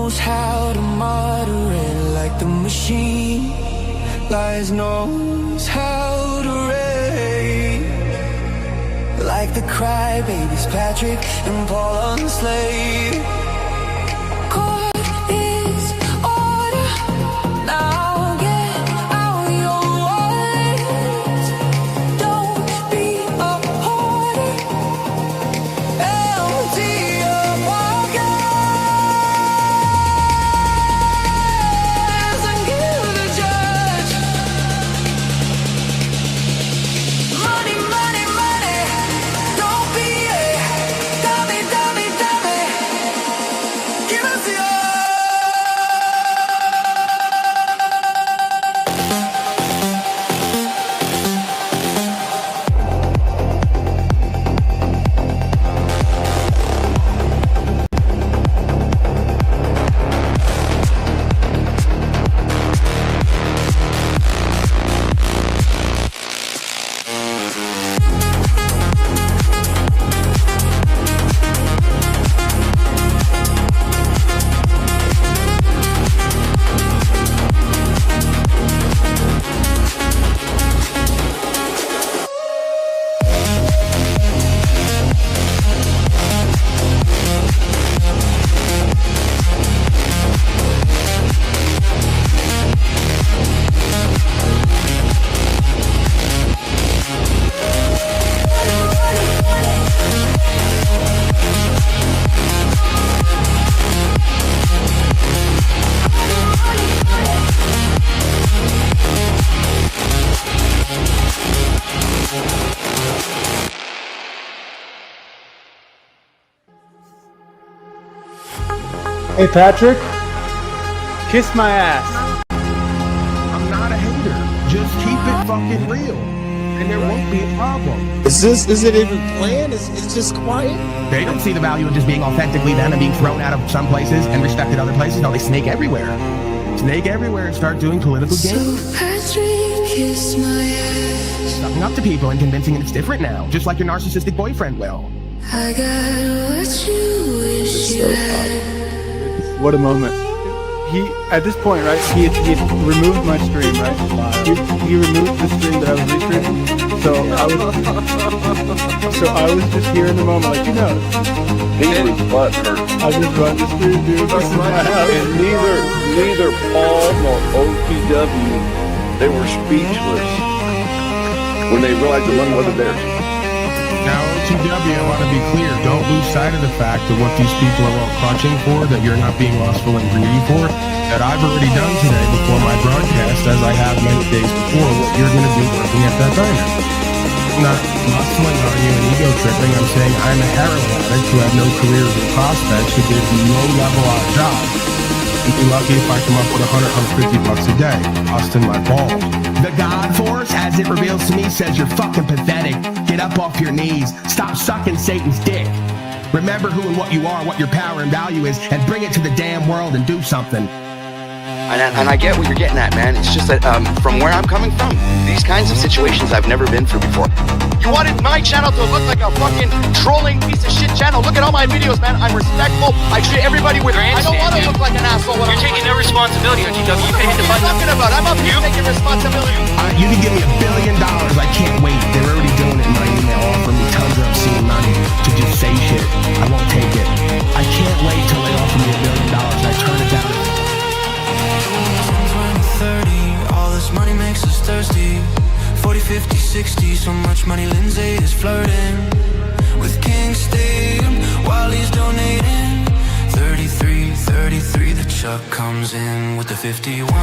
knows how to moderate like the machine. Lies knows how to rape like the crybabies Patrick and Paul Unslaved. Court is order. Now get out your wallets. Don't be a hoarder. Empty your pockets and give the judge money, money, money. Don't be a dummy, dummy, dummy. Give us your Hey Patrick, kiss my ass. I'm not a hater. Just keep it fucking real, and there won't be a problem. Is it even planned? It's just quiet? They don't see the value of just being authentically them and being thrown out of some places and respected other places. No, they snake everywhere. Snake everywhere and start doing political games. So Patrick, kiss my ass. Sucking up to people and convincing them it's different now, just like your narcissistic boyfriend will. I got what you wish you had. What a moment. He, at this point, right, he had removed my stream, right? He removed the stream that I was restreaming. So I was just here in the moment, like, you know. He was butthurt. I just run the stream, dude. This is my house. And neither Paul nor OTW, they were speechless when they realized the money wasn't theirs. Now, OTW, I want to be clear. Don't lose sight of the fact that what these people are all crunching for, that you're not being lustful and greedy for, that I've already done today before my broadcast, as I have many days before, what you're going to do working at that diner. I'm not lustfulling on you and ego tripping. I'm saying I'm a heroin addict who had no careers or prospects, who did low-level odd jobs. I'd be lucky if I come up with $100, $150 a day, busting my balls. The God Force, as it reveals to me, says you're fucking pathetic. Get up off your knees. Stop sucking Satan's dick. Remember who and what you are, what your power and value is, and bring it to the damn world and do something. And I get what you're getting at, man. It's just that from where I'm coming from, these kinds of situations I've never been through before. You wanted my channel to look like a fucking trolling piece of shit channel. Look at all my videos, man. I'm respectful. I treat everybody with. I don't want to look like an asshole. You're taking no responsibility, OTW. You can hit the What are button. you talking about? I'm up here taking responsibility. You can give me $1 billion. I can't wait. They're already doing it in my email, offering me tons of obscene money to just say shit. I won't take it. I can't wait till they offer me $1 billion and I turn it down. 30, all this money makes us thirsty. 40, 50, 60, so much money Lindsay is flirting with King Steve while he's donating. 33, 33, the Chuck comes in with the 50. 1, 2, 3,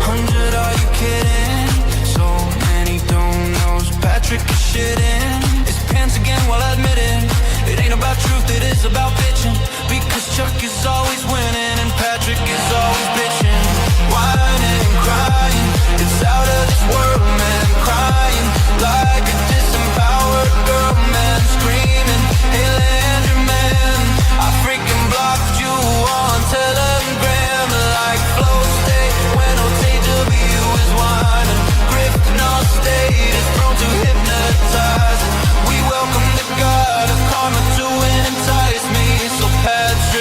100, are you kidding? So many don't-knows, Patrick is shitting his pants again while admitting it ain't about truth, it is about bitching. Because Chuck is always winning and Patrick is always bitching. Whining and crying, it's out of this world, man. Crying like a disempowered girl, man. Screaming, hey Landry, man, I freaking blocked you on Telegram. Like Flow State when OTW is whining. Griffin State is prone to hypnotize. We welcome the God of karma to entice me. So Patrick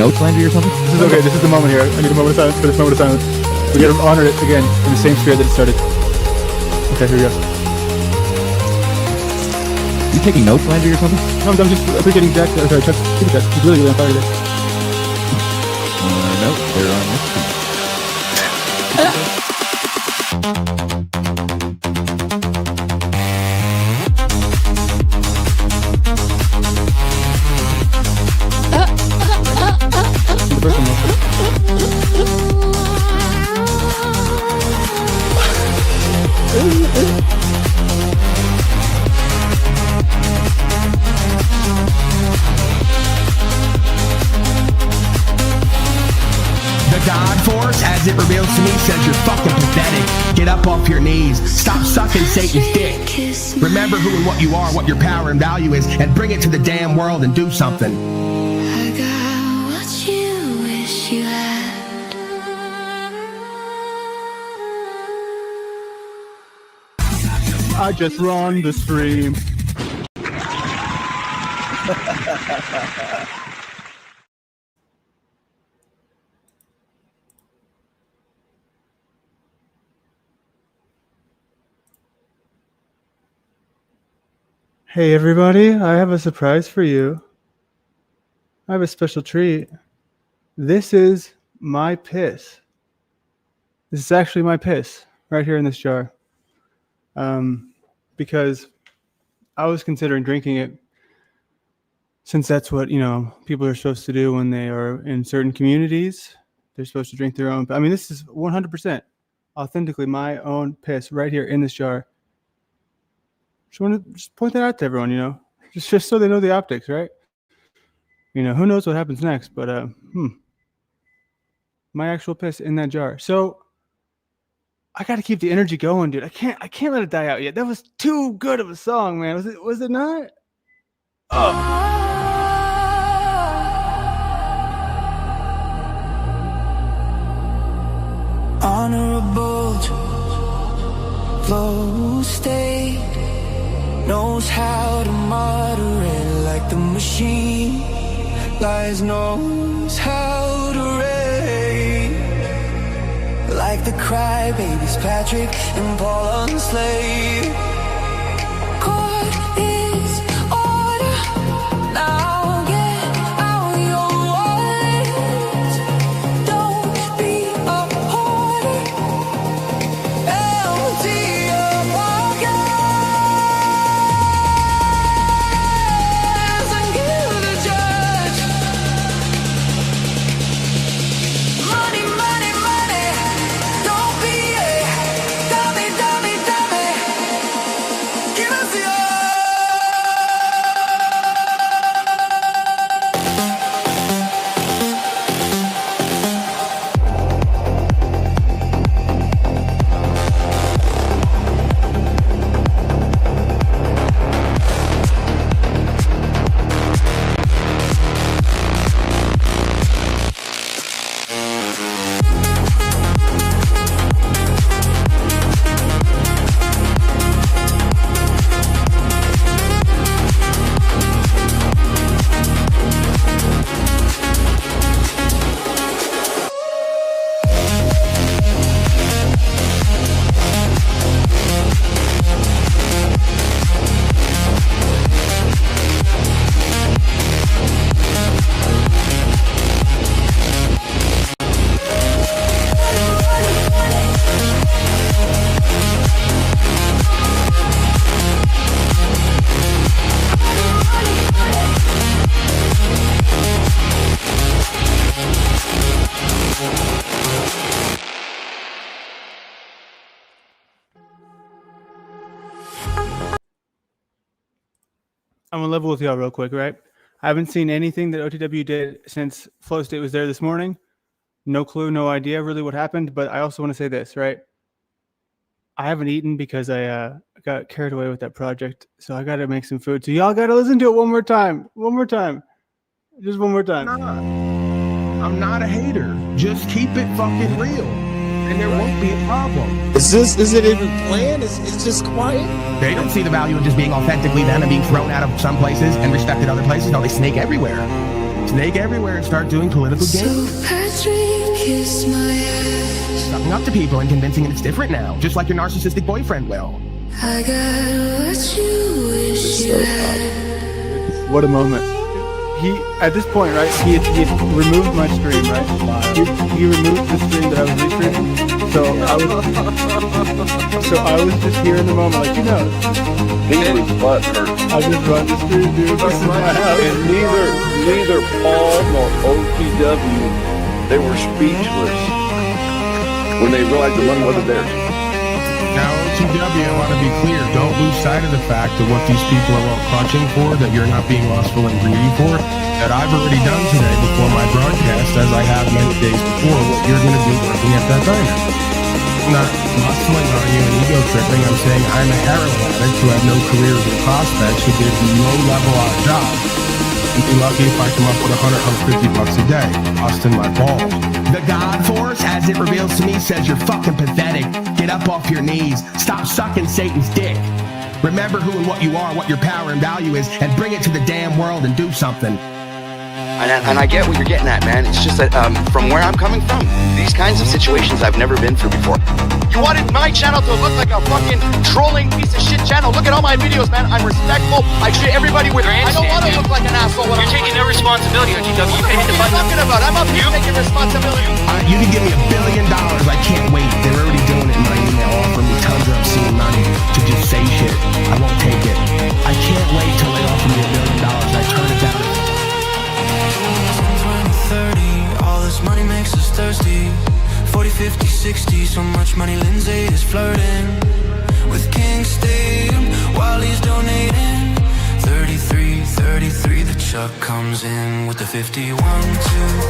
notes, Landry, or something? This is okay. This is the moment here. I need a moment of silence for this moment of silence. We gotta honor it again in the same spirit that it started. Okay, here we go. You taking notes, Landry, or something? No, I'm just appreciating Jack. Sorry, Chuck. Jack. He's really on fire today. No, they're on this team. The first one. The God Force, as it reveals to me, says you're fucking pathetic. Get up off your knees. Stop sucking Satan's dick. Remember who and what you are, what your power and value is, and bring it to the damn world and do something. I got what you wish you had. I just run the stream. Hey everybody, I have a surprise for you. I have a special treat. This is my piss. This is actually my piss right here in this jar. Because I was considering drinking it, since that's what, people are supposed to do when they are in certain communities. They're supposed to drink their own. I mean, this is 100% authentically my own piss right here in this jar. Just want to just point that out to everyone, just so they know the optics, right? Who knows what happens next, but my actual piss in that jar. So I got to keep the energy going, dude. I can't let it die out yet. That was too good of a song, man. Was it not? Honorable flow state knows how to moderate like the machine. Lies knows how to rape like the crybabies Patrick and Paul Unslaved. Court is order. Now get out your wallets. Don't be a hoarder. Empty your pockets and give the judge money, money, money. Don't be a dummy, dummy, dummy. Give us your I'm gonna level with y'all real quick, right? I haven't seen anything that OTW did since Flow State was there this morning. No clue, no idea really what happened. But I also want to say this, right? I haven't eaten because I got carried away with that project. So I got to make some food. So y'all got to listen to it one more time. One more time. Just one more time. I'm not a hater. Just keep it fucking real, and there won't be a problem. Is it even planned? It's just quiet? They don't see the value in just being authentically them and being thrown out of some places and respected other places. No, they snake everywhere. snake everywhere and start doing political games. So Patrick kissed my ass. Sucking up to people and convincing it's different now, just like your narcissistic boyfriend will. I got what you wish you had. What a moment. He, at this point, right, he had removed my stream, right? He removed the stream that I was restreaming. So I was just here in the moment, like, he knows. He was butthurt. I just run the stream, dude. This is my house. And neither Paul nor OTW, they were speechless when they realized the money wasn't theirs. Now, OTW, I want to be clear. Don't lose sight of the fact that what these people are all clutching for, that you're not being lustful and greedy for, that I've already done today before my broadcast, as I have many days before, what you're going to do working at that diner. I'm not lustling on you and ego tripping. I'm saying I'm a heroin addict who had no career or prospects, who did low-level odd jobs. I'd be lucky if I come up with $100, $150 a day, busting my balls. The God Force, as it reveals to me, says you're fucking pathetic. Get up off your knees. Stop sucking Satan's dick. Remember who and what you are, what your power and value is, and bring it to the damn world and do something. And I get what you're getting at, man. It's just that from where I'm coming from, these kinds of situations I've never been through before. You wanted my channel to look like a fucking trolling piece of shit channel. Look at all my videos, man. I'm respectful. I treat everybody with... I don't want to look like an asshole. You're taking no responsibility, OTW. You can hit the What are you button. talking about? I'm up here taking responsibility. You can give me $1 billion. I can't wait. They're already doing it in my email, offering me tons of obscene money to just say shit. I won't take it. I can't wait till they offer me $1 billion. I turn it down. 30, all this money makes us thirsty. 40, 50, 60, so much money Lindsay is flirting with King Stadium while he's donating. 33, 33, the Chuck comes in with the 51, 2,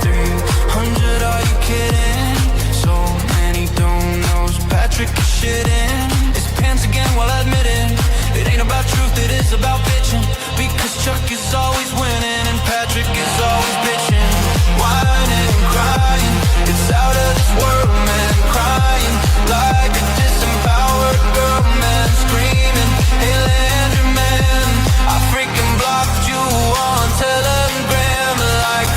300, are you kidding? So many don't-knows, Patrick is shitting his pants again while admitting it ain't about truth, it is about bitching. Because Chuck is always winning and Patrick is always bitching. Whining and crying, it's out of this world, man. Crying like a disempowered girl, man. Screaming, hey Landry, man, I freaking blocked you on Telegram. Like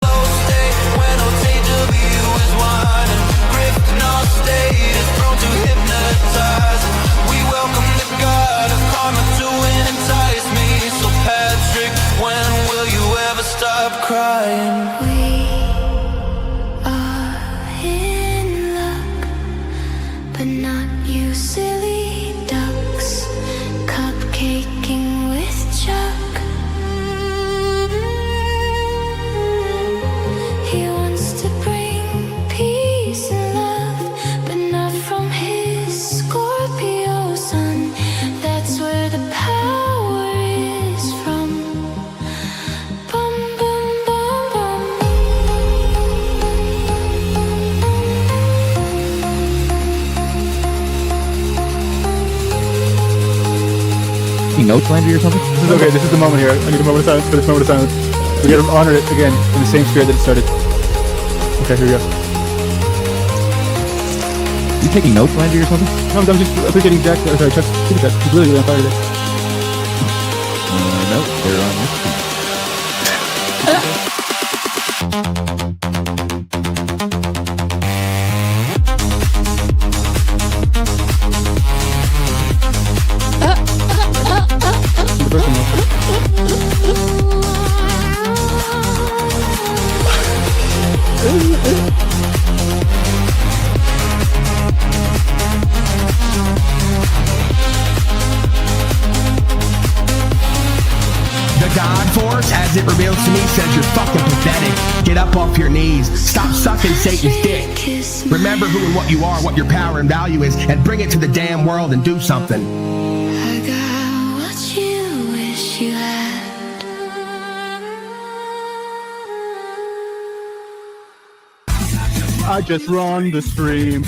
flow state when OTW is whining. Grifting all state is prone to hypnotizing. We welcome the God of karma to entice me. So Patrick, when will you ever stop crying? But not you silly ducks, cupcaking with Chuck. He wants to bring peace and love, but not from his Scorpio sun. That's where the power is from. Bum, bum, bum, bum. Notes landed or something? This is okay. This is the moment here. I need a moment of silence for this moment of silence. We gotta honor it again in the same spirit that it started. Okay, here we go. You taking notes landed or something? No, I'm just appreciating Jack. Sorry, Chuck's super chat. He's really on fire today. No, they're on this feed. The first one. The God Force, as it reveals to me, says you're fucking pathetic. Get up off your knees. Stop sucking Satan's dick. Remember who and what you are, what your power and value is, and bring it to the damn world and do something. I got what you wish you had. I just run the stream.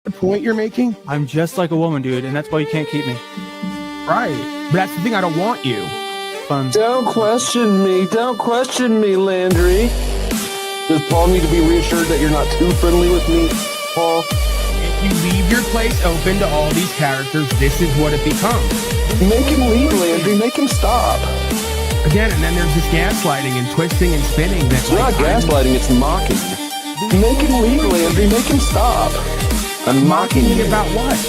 The point you're making? I'm just like a woman, dude, and that's why you can't keep me. Right. But that's the thing, I don't want you. Fun. Don't question me. Don't question me, Landry. Does Paul need to be reassured that you're not too friendly with me, Paul? If you leave your place open to all these characters, this is what it becomes. Make him leave, Landry. Make him stop. Again, and then there's this gaslighting and twisting and spinning. It's not gaslighting, it's mocking. Make him leave, Landry. Make him stop. I'm mocking me you. About what?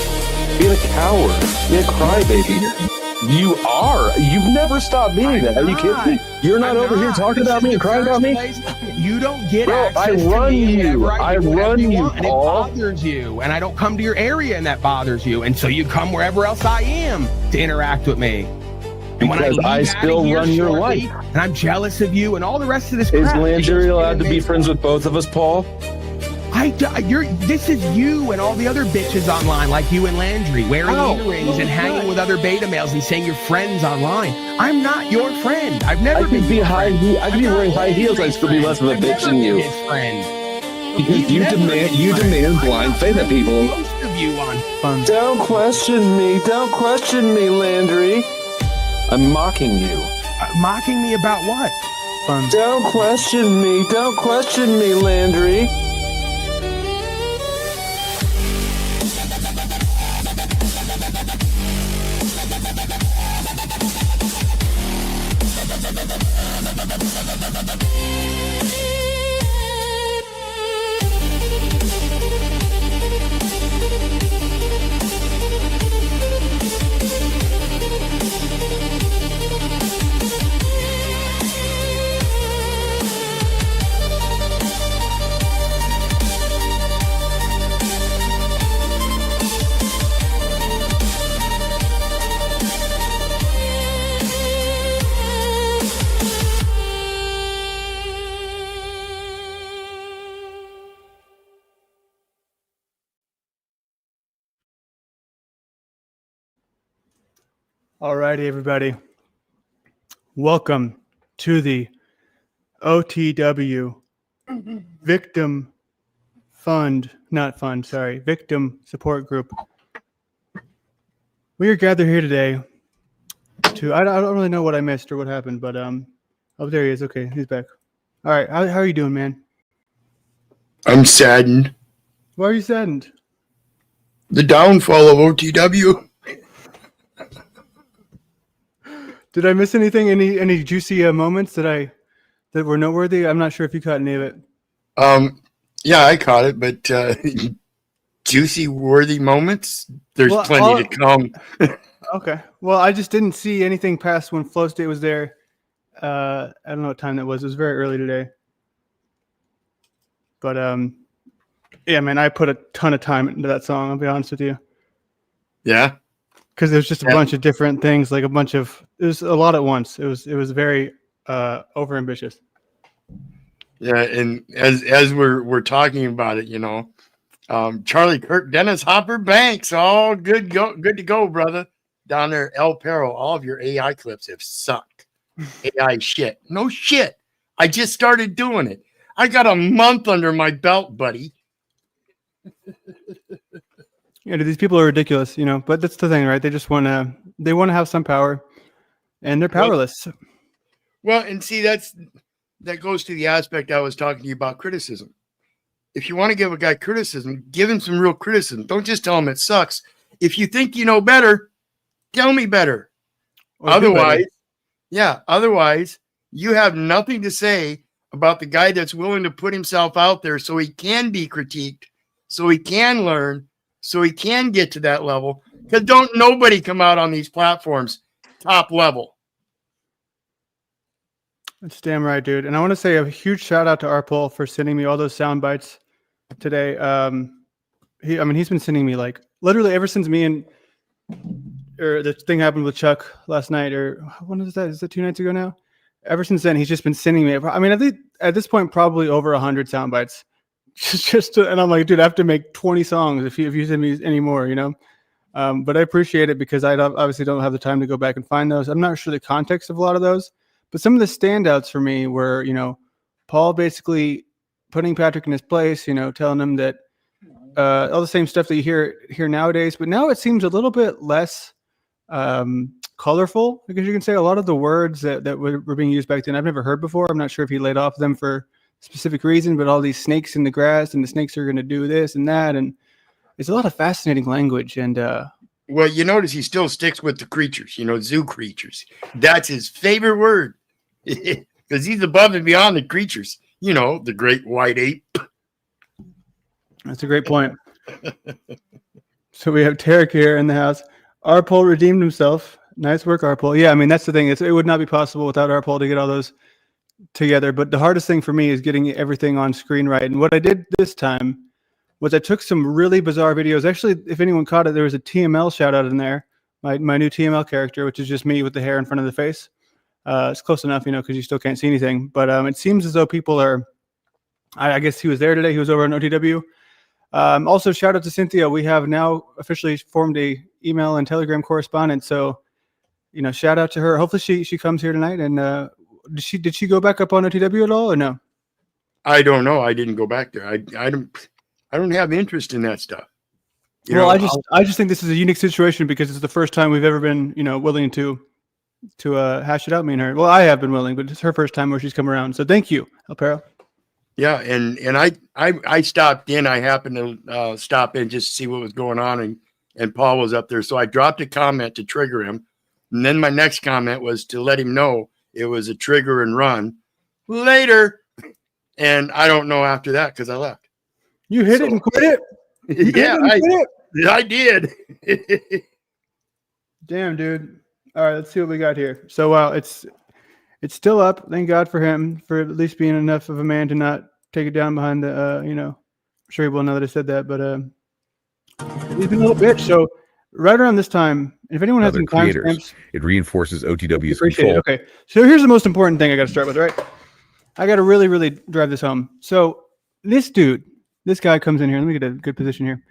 Being a coward. Being a crybaby. You are. You've never stopped being that. Are you kidding me? You're not over here talking about me and crying about me? You don't get Bro, access I run to me you. I run you, want, and it Paul. bothers you. And I don't come to your area and that bothers you. And so you come wherever else I am to interact with me. And when Because I still run your life. And I'm jealous of you and all the rest of this Is crap. Landry allowed to be friends with both of us, Paul? This is you and all the other bitches online, like you and Landry, wearing earrings and hanging with other beta males and saying you're friends online. I'm not your friend. I've never been. I could be wearing high heels. I'd still be less of a bitch than you. Because you demand blind faith at people. Most of you on fun. Don't question me. Don't question me, Landry. I'm mocking you. Mocking me about what? Fun. Don't question me. Don't question me, Landry. All righty, everybody. Welcome to the OTW Victim Support Group. We are gathered here today to, I don't really know what I missed or what happened, but oh, there he is. Okay, he's back. All right, how are you doing, man? I'm saddened. Why are you saddened? The downfall of OTW. Did I miss anything? Any juicy moments that were noteworthy? I'm not sure if you caught any of it. Yeah, I caught it, but juicy worthy moments. There's plenty to come. Okay. Well, I just didn't see anything past when Flow State was there. I don't know what time that was. It was very early today. But yeah, man, I put a ton of time into that song. I'll be honest with you. Yeah. Because there's just a bunch of different things, like it was a lot at once. It was very overambitious. Yeah, and as we're talking about it, Charlie Kirk, Dennis Hopper, Banks, all good to go, brother. Down there, El Perro, all of your AI clips have sucked. AI shit. No shit. I just started doing it. I got a month under my belt, buddy. Yeah, these people are ridiculous, but that's the thing, right? They just want to have some power, and they're powerless. Well, and see, that goes to the aspect I was talking to you about criticism. If you want to give a guy criticism, give him some real criticism. Don't just tell him it sucks. If you think you know better, tell me better. Otherwise, you have nothing to say about the guy that's willing to put himself out there so he can be critiqued, so he can learn, so he can get to that level. Because don't nobody come out on these platforms top level. That's damn right, dude. And I want to say a huge shout out to Arpol for sending me all those sound bites today. He's been sending me like literally ever since the thing happened with Chuck last night, or when is that? Is that 2 nights ago now? Ever since then, he's just been sending me. I mean, at this point, probably over 100 sound bites. And I'm like, dude, I have to make 20 songs if you send me any more, But I appreciate it because I obviously don't have the time to go back and find those. I'm not sure the context of a lot of those, but some of the standouts for me were, Paul basically putting Patrick in his place, telling him that all the same stuff that you hear nowadays, but now it seems a little bit less colorful, I guess you can say. A lot of the words that were being used back then, I've never heard before. I'm not sure if he laid off them for a specific reason, but all these snakes in the grass and the snakes are going to do this and that. And it's a lot of fascinating language. And well, you notice he still sticks with the creatures, zoo creatures. That's his favorite word because he's above and beyond the creatures, the great white ape. That's a great point. So we have Tarek here in the house. Arpol redeemed himself. Nice work, Arpol. Yeah, I mean, that's the thing. It would not be possible without Arpol to get all those together. But the hardest thing for me is getting everything on screen right. And what I did this time was I took some really bizarre videos. Actually, if anyone caught it, there was a TML shout out in there. My new TML character, which is just me with the hair in front of the face. It's close enough, because you still can't see anything. But it seems as though people are, I guess he was there today. He was over on OTW. Also, shout out to Cynthia. We have now officially formed a email and Telegram correspondence. So, shout out to her. Hopefully she comes here tonight. And did she go back up on OTW at all or no? I don't know. I didn't go back there. I don't have interest in that stuff. I just think this is a unique situation because it's the first time we've ever been, willing to hash it out, me and her. Well, I have been willing, but it's her first time where she's come around. So thank you, El Perro. Yeah, and I stopped in. I happened to stop in just to see what was going on, and Paul was up there. So I dropped a comment to trigger him. And then my next comment was to let him know it was a trigger and run later. And I don't know after that because I left. You hit it and quit it? I did. Damn, dude. All right, let's see what we got here. So, wow, it's still up. Thank God for him, for at least being enough of a man to not take it down behind the, I'm sure he will know that I said that, but he's been a little bitch. So, right around this time, if anyone has some timestamps, it reinforces OTW's control. Okay, so here's the most important thing I got to start with, right? I got to really, really drive this home. So, this guy comes in here. Let me get a good position here.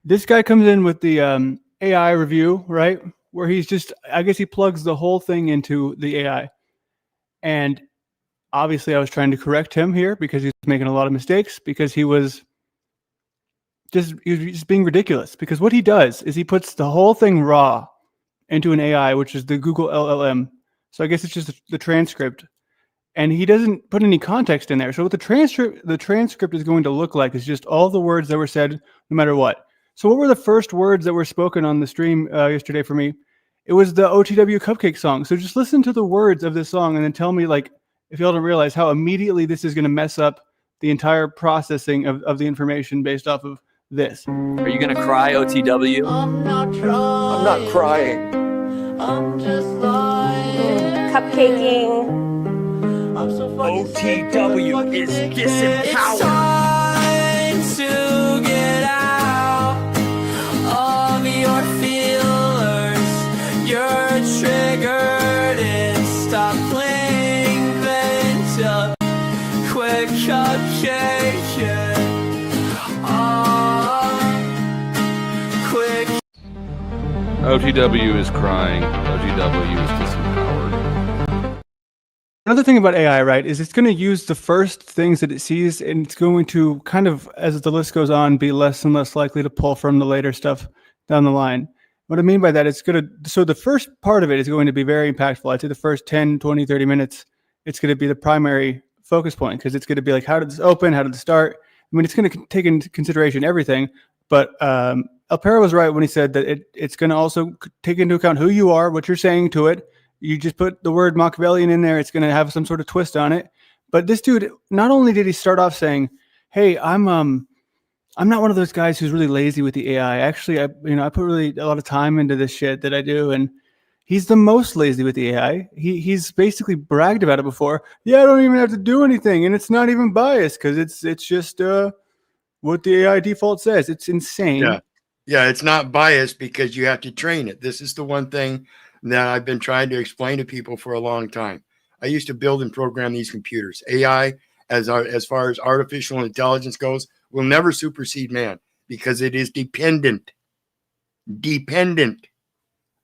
This guy comes in with the AI review, right? Where he's just, I guess he plugs the whole thing into the AI. And obviously I was trying to correct him here because he was making a lot of mistakes because he was just being ridiculous. Because what he does is he puts the whole thing raw into an AI, which is the Google LLM. So I guess it's just the transcript. And he doesn't put any context in there. So what the transcript is going to look like is just all the words that were said no matter what. So what were the first words that were spoken on the stream yesterday for me? It was the OTW Cupcake song. So just listen to the words of this song and then tell me, like, if y'all don't realize how immediately this is going to mess up the entire processing of the information based off of this. Are you going to cry, OTW? I'm not crying. I'm just lying. Cupcaking. OTW is disempowered. It's time to get out of your feelers. You're triggered and stop playing the quick cupcake. Quick. OTW is crying. OTW is disempowered. Another thing about AI, right, is it's going to use the first things that it sees, and it's going to kind of, as the list goes on, be less and less likely to pull from the later stuff down the line. What I mean by that, it's going to, so the first part of it is going to be very impactful. I'd say the first 10, 20, 30 minutes, it's going to be the primary focus point because it's going to be like, how did this open? How did it start? I mean, it's going to take into consideration everything, but El Perro was right when he said that it's going to also take into account who you are, what you're saying to it. You just put the word Machiavellian in there, it's going to have some sort of twist on it. But this dude, not only did he start off saying, hey, I'm not one of those guys who's really lazy with the AI. Actually, I put really a lot of time into this shit that I do. And he's the most lazy with the AI. He's basically bragged about it before. Yeah, I don't even have to do anything. And it's not even biased because it's just what the AI default says. It's insane. Yeah, it's not biased because you have to train it. This is the one thing that I've been trying to explain to people for a long time. I used to build and program these computers. AI, as far as artificial intelligence goes, will never supersede man because it is dependent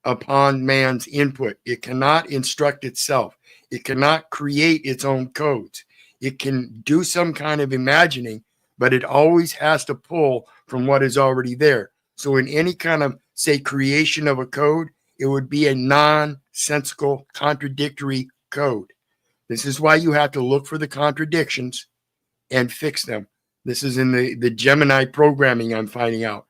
upon man's input. It cannot instruct itself. It cannot create its own codes. It can do some kind of imagining, but it always has to pull from what is already there. So in any kind of, say, creation of a code, it would be a nonsensical, contradictory code. This is why you have to look for the contradictions and fix them. This is in the Gemini programming I'm finding out.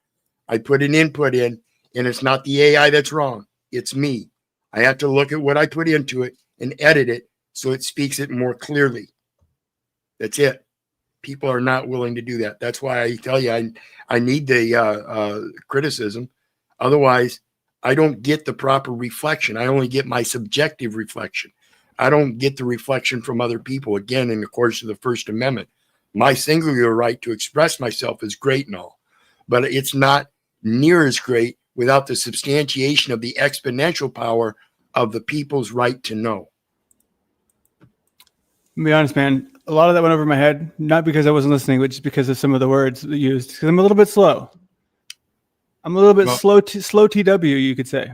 I put an input in, and it's not the AI that's wrong. It's me. I have to look at what I put into it and edit it so it speaks it more clearly. That's it. People are not willing to do that. That's why I tell you I need the criticism. Otherwise, I don't get the proper reflection. I only get my subjective reflection. I don't get the reflection from other people. Again, in the course of the First Amendment, my singular right to express myself is great and all, but it's not near as great without the substantiation of the exponential power of the people's right to know. To be honest, man, a lot of that went over my head, not because I wasn't listening, but just because of some of the words used. Because I'm a little bit slow. I'm a little bit slow TW, you could say.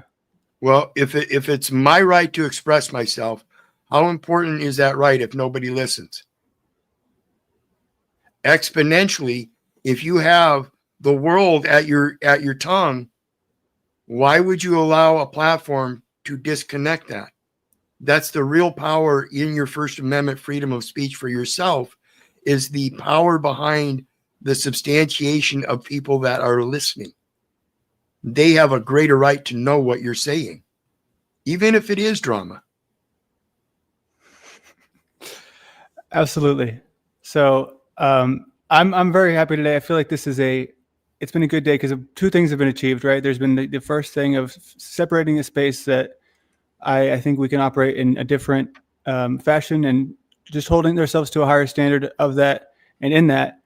Well, if it's my right to express myself, how important is that right if nobody listens? Exponentially, if you have the world at your tongue, why would you allow a platform to disconnect that? That's the real power in your First Amendment freedom of speech for yourself, is the power behind the substantiation of people that are listening. They have a greater right to know what you're saying, even if it is drama. Absolutely. So I'm very happy today. I feel like it's been a good day because two things have been achieved, right? There's been the first thing of separating a space that I think we can operate in a different fashion and just holding ourselves to a higher standard of that and in that.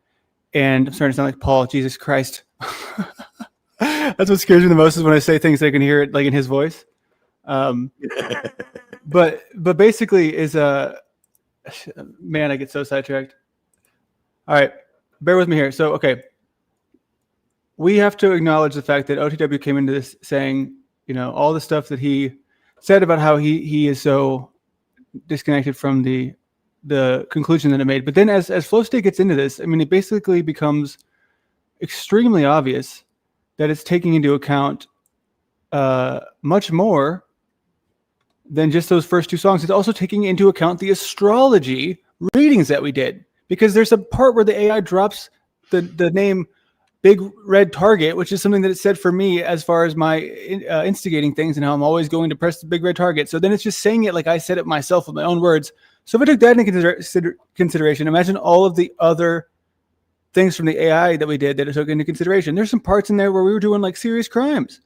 And I'm starting to sound like Paul, Jesus Christ. That's what scares me the most is when I say things I can hear it like in his voice. But basically is man, I get so sidetracked. All right, bear with me here. So, okay. We have to acknowledge the fact that OTW came into this saying, all the stuff that he said about how he is so disconnected from the conclusion that it made. But then as Flow State gets into this, I mean, it basically becomes extremely obvious that it's taking into account much more than just those first two songs. It's also taking into account the astrology readings that we did, because there's a part where the AI drops the name Big Red Target, which is something that it said for me as far as my instigating things and how I'm always going to press the Big Red Target. So then it's just saying it like I said it myself with my own words. So if I took that into consideration, imagine all of the other things from the AI that we did that it took into consideration. There's some parts in there where we were doing like serious crimes,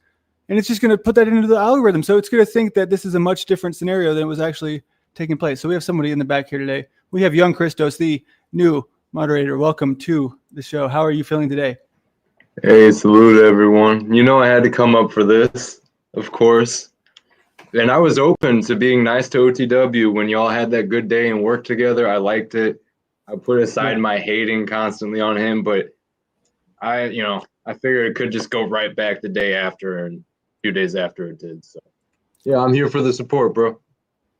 and it's just going to put that into the algorithm. So it's going to think that this is a much different scenario than it was actually taking place. So we have somebody in the back here today. We have Young Christos, the new moderator. Welcome to the show. How are you feeling today? Hey, salute everyone. I had to come up for this, of course. And I was open to being nice to OTW when y'all had that good day and worked together. I liked it. I put aside my hating constantly on him, but I figured it could just go right back the day after and a few days after it did. So yeah, I'm here for the support, bro.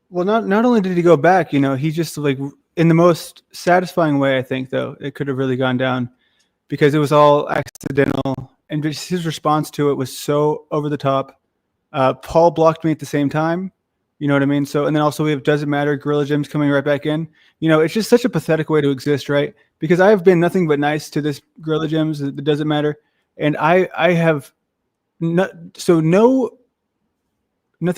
Well, not only did he go back, he just like in the most satisfying way, I think, though, it could have really gone down because it was all accidental. And just his response to it was so over the top. Paul blocked me at the same time. You know what I mean? So, and then also we have Doesn't Matter, Gorilla Jim's coming right back in. It's just such a pathetic way to exist, right? Because I have been nothing but nice to this Gorilla Jim's that Doesn't Matter. And I have nothing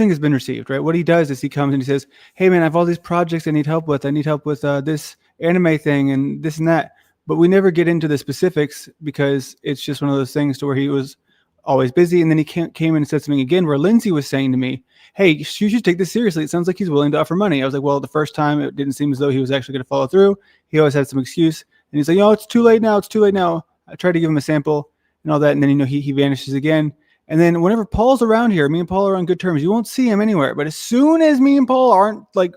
has been received, right? What he does is he comes and he says, hey man, I have all these projects I need help with. I need help with this anime thing and this and that. But we never get into the specifics because it's just one of those things to where he was always busy. And then he came in and said something again where Lindsay was saying to me, hey, you should take this seriously. It sounds like he's willing to offer money. I was like, well, the first time it didn't seem as though he was actually going to follow through. He always had some excuse. And he's like, it's too late now. It's too late now. I tried to give him a sample and all that. And then, he vanishes again. And then whenever Paul's around here, me and Paul are on good terms. You won't see him anywhere. But as soon as me and Paul aren't like,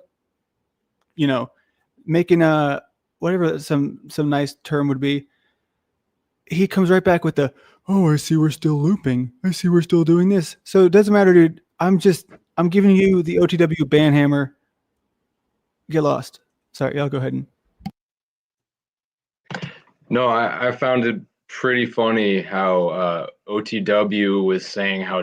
making a whatever some nice term would be, he comes right back with the, oh, I see we're still looping. I see we're still doing this. So it doesn't matter, dude. I'm giving you the OTW ban hammer. Get lost. Sorry, I'll go ahead and. No, I found it pretty funny how OTW was saying how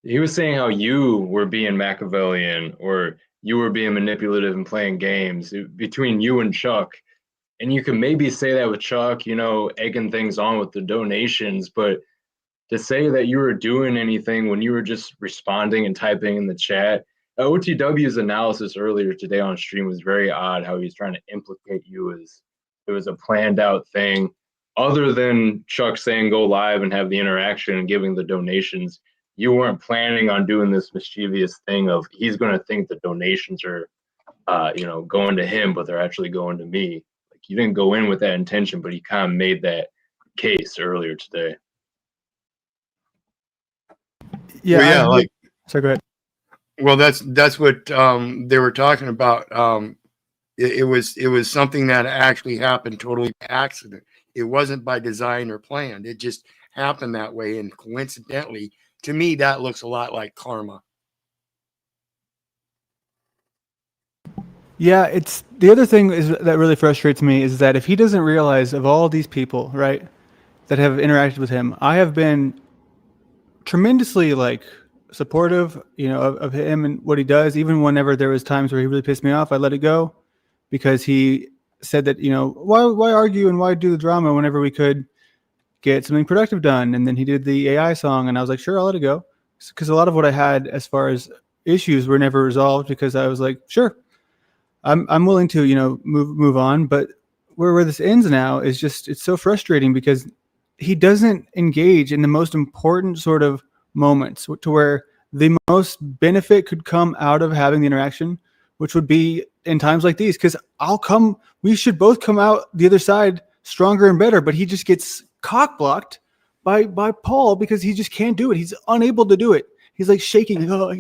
He was saying how you were being Machiavellian or you were being manipulative and playing games between you and Chuck. And you can maybe say that with Chuck, you know, egging things on with the donations, but to say that you were doing anything when you were just responding and typing in the chat. OTW's analysis earlier today on stream was very odd, how he's trying to implicate you as it was a planned out thing. Other than Chuck saying go live and have the interaction and giving the donations, you weren't planning on doing this mischievous thing of he's going to think the donations are, going to him, but they're actually going to me. Like you didn't go in with that intention, but he kind of made that case earlier today. Yeah, well, yeah, like so go ahead. Well, that's what they were talking about. It was something that actually happened totally by accident. It wasn't by design or planned. It just happened that way, and coincidentally, to me, that looks a lot like karma. Yeah, it's the other thing is that really frustrates me is that if he doesn't realize of all these people, right, that have interacted with him, I have been tremendously like supportive, of him and what he does. Even whenever there was times where he really pissed me off, I let it go because he said that, why argue and why do the drama whenever we could get something productive done. And then he did the AI song, and I was like, sure, I'll let it go, because a lot of what I had as far as issues were never resolved because I was like, sure, I'm willing to move on. But where this ends now is just, it's so frustrating because he doesn't engage in the most important sort of moments to where the most benefit could come out of having the interaction, which would be in times like these. Because we should both come out the other side stronger and better, but he just gets cock blocked by Paul because he just can't do it. He's unable to do it. He's like shaking. Like, oh, I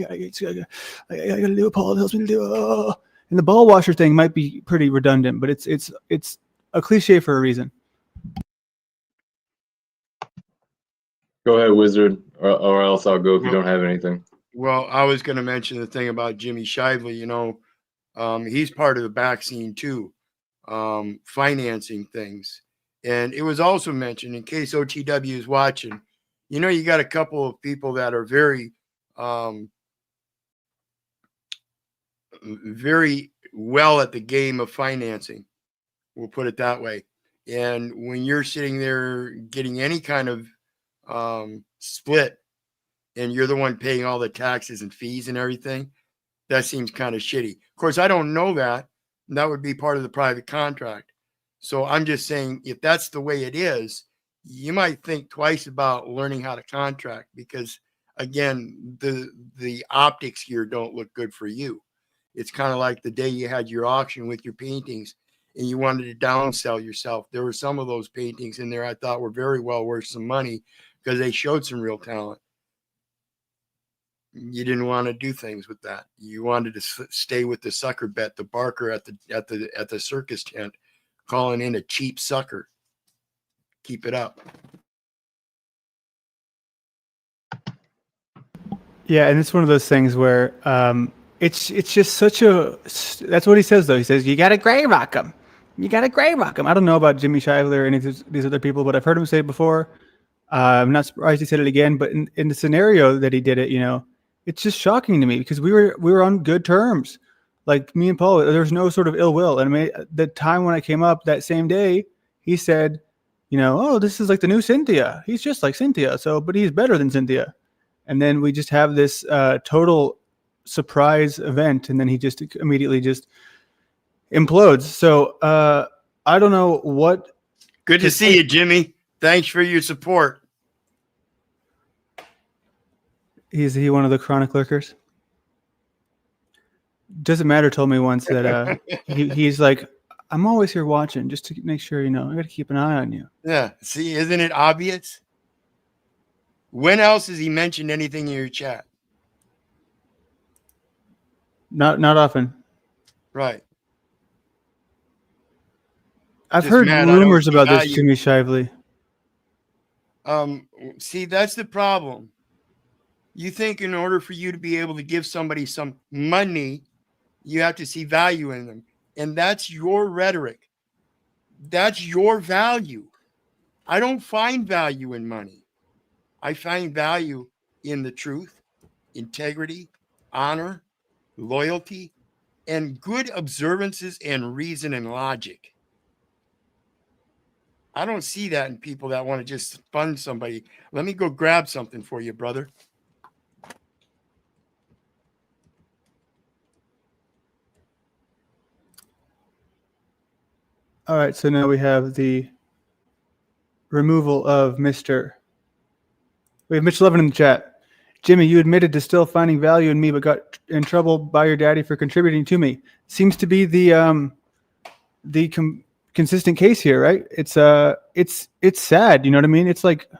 gotta do it. Paul helps me to do it. Oh. And the ball washer thing might be pretty redundant, but it's a cliche for a reason. Go ahead, Wizard, or else I'll go if you don't have anything. Well, I was going to mention the thing about Jimmy Shively. He's part of the back scene too, financing things. And it was also mentioned, in case OTW is watching, you got a couple of people that are very, very well at the game of financing. We'll put it that way. And when you're sitting there getting any kind of split, and you're the one paying all the taxes and fees and everything, that seems kind of shitty. Of course, I don't know that. And that would be part of the private contract. So I'm just saying, if that's the way it is, you might think twice about learning how to contract, because again, the optics here don't look good for you. It's kind of like the day you had your auction with your paintings and you wanted to downsell yourself. There were some of those paintings in there I thought were very well worth some money because they showed some real talent. You didn't want to do things with that. You wanted to stay with the sucker bet, the barker at the circus tent, calling in a cheap sucker. Keep it up. Yeah, and it's one of those things where it's just such a. That's what he says though. He says you got to gray rock him. You got to gray rock him. I don't know about Jimmy Shively or any of these other people, but I've heard him say it before. I'm not surprised he said it again. But in the scenario that he did it, it's just shocking to me because we were on good terms. Like me and Paul, there's no sort of ill will. And I mean, the time when I came up that same day, he said, oh, this is like the new Cynthia. He's just like Cynthia. But he's better than Cynthia. And then we just have this total surprise event, and then he just immediately just implodes. So I don't know what. Good to see you, Jimmy. Thanks for your support. Is he one of the chronic lurkers? Doesn't matter. Told me once that he's like, I'm always here watching just to make sure, I got to keep an eye on you. Yeah. See, isn't it obvious? When else has he mentioned anything in your chat? Not often. Right. I've heard rumors about this Jimmy Shively. See, that's the problem. You think in order for you to be able to give somebody some money, you have to see value in them. And that's your rhetoric. That's your value. I don't find value in money. I find value in the truth, integrity, honor, loyalty, and good observances and reason and logic. I don't see that in people that want to just fund somebody. Let me go grab something for you, brother. All right, so now we have the removal of Mr. We have Mitch Levin in the chat. Jimmy, you admitted to still finding value in me, but got in trouble by your daddy for contributing to me. Seems to be the consistent case here, right? It's sad. You know what I mean? It's like,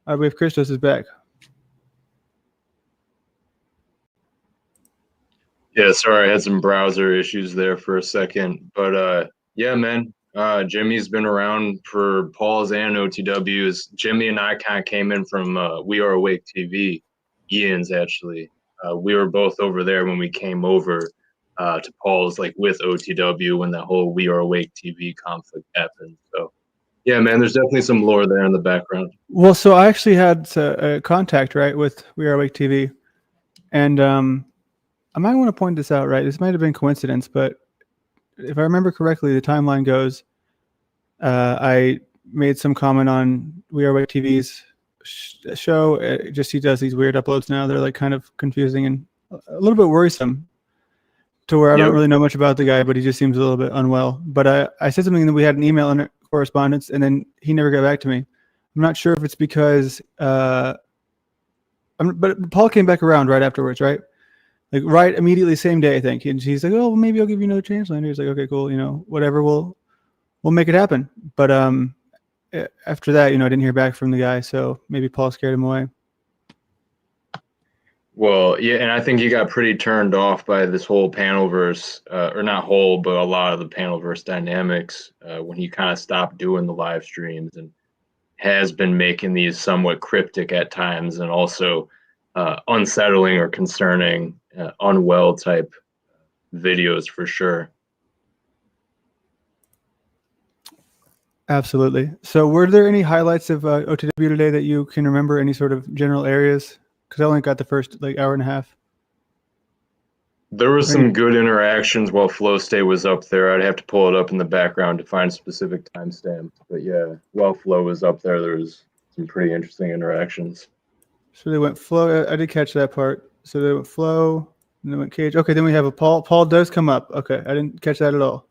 I believe Christos is back. Yeah, sorry, I had some browser issues there for a second, but yeah, man, Jimmy's been around for Paul's and OTW's. Jimmy and I kind of came in from We Are Awake TV, Ian's actually. We were both over there when we came over to Paul's, like with OTW when that whole We Are Awake TV conflict happened. So yeah, man, there's definitely some lore there in the background. Well, so I actually had a contact, right, with We Are Awake TV, and I might want to point this out, right? This might have been coincidence, but if I remember correctly, the timeline goes, I made some comment on We Are Awake TV's show. He does these weird uploads now. They're like kind of confusing and a little bit worrisome to where I don't really know much about the guy, but he just seems a little bit unwell. But I said something that we had an email correspondence, and then he never got back to me. I'm not sure if it's because, but Paul came back around right afterwards, right? Like right immediately, same day, I think. And he's like, "Oh, well, maybe I'll give you another chance." And he's like, "Okay, cool. You know, whatever. We'll make it happen." But after that, I didn't hear back from the guy, so maybe Paul scared him away. Well, yeah, and I think he got pretty turned off by this whole panelverse, or not whole, but a lot of the panelverse dynamics when he kind of stopped doing the live streams and has been making these somewhat cryptic at times and also unsettling or concerning, unwell type videos for sure. Absolutely. So were there any highlights of OTW today that you can remember, any sort of general areas? Because I only got the first hour and a half. There was some good interactions while Flow State was up there. I'd have to pull it up in the background to find specific timestamps. But yeah, while Flow was up there, there was some pretty interesting interactions. So they went Flow. I did catch that part. So they went Flow, and they went Cage. Okay, then we have a Paul. Paul does come up. Okay, I didn't catch that at all.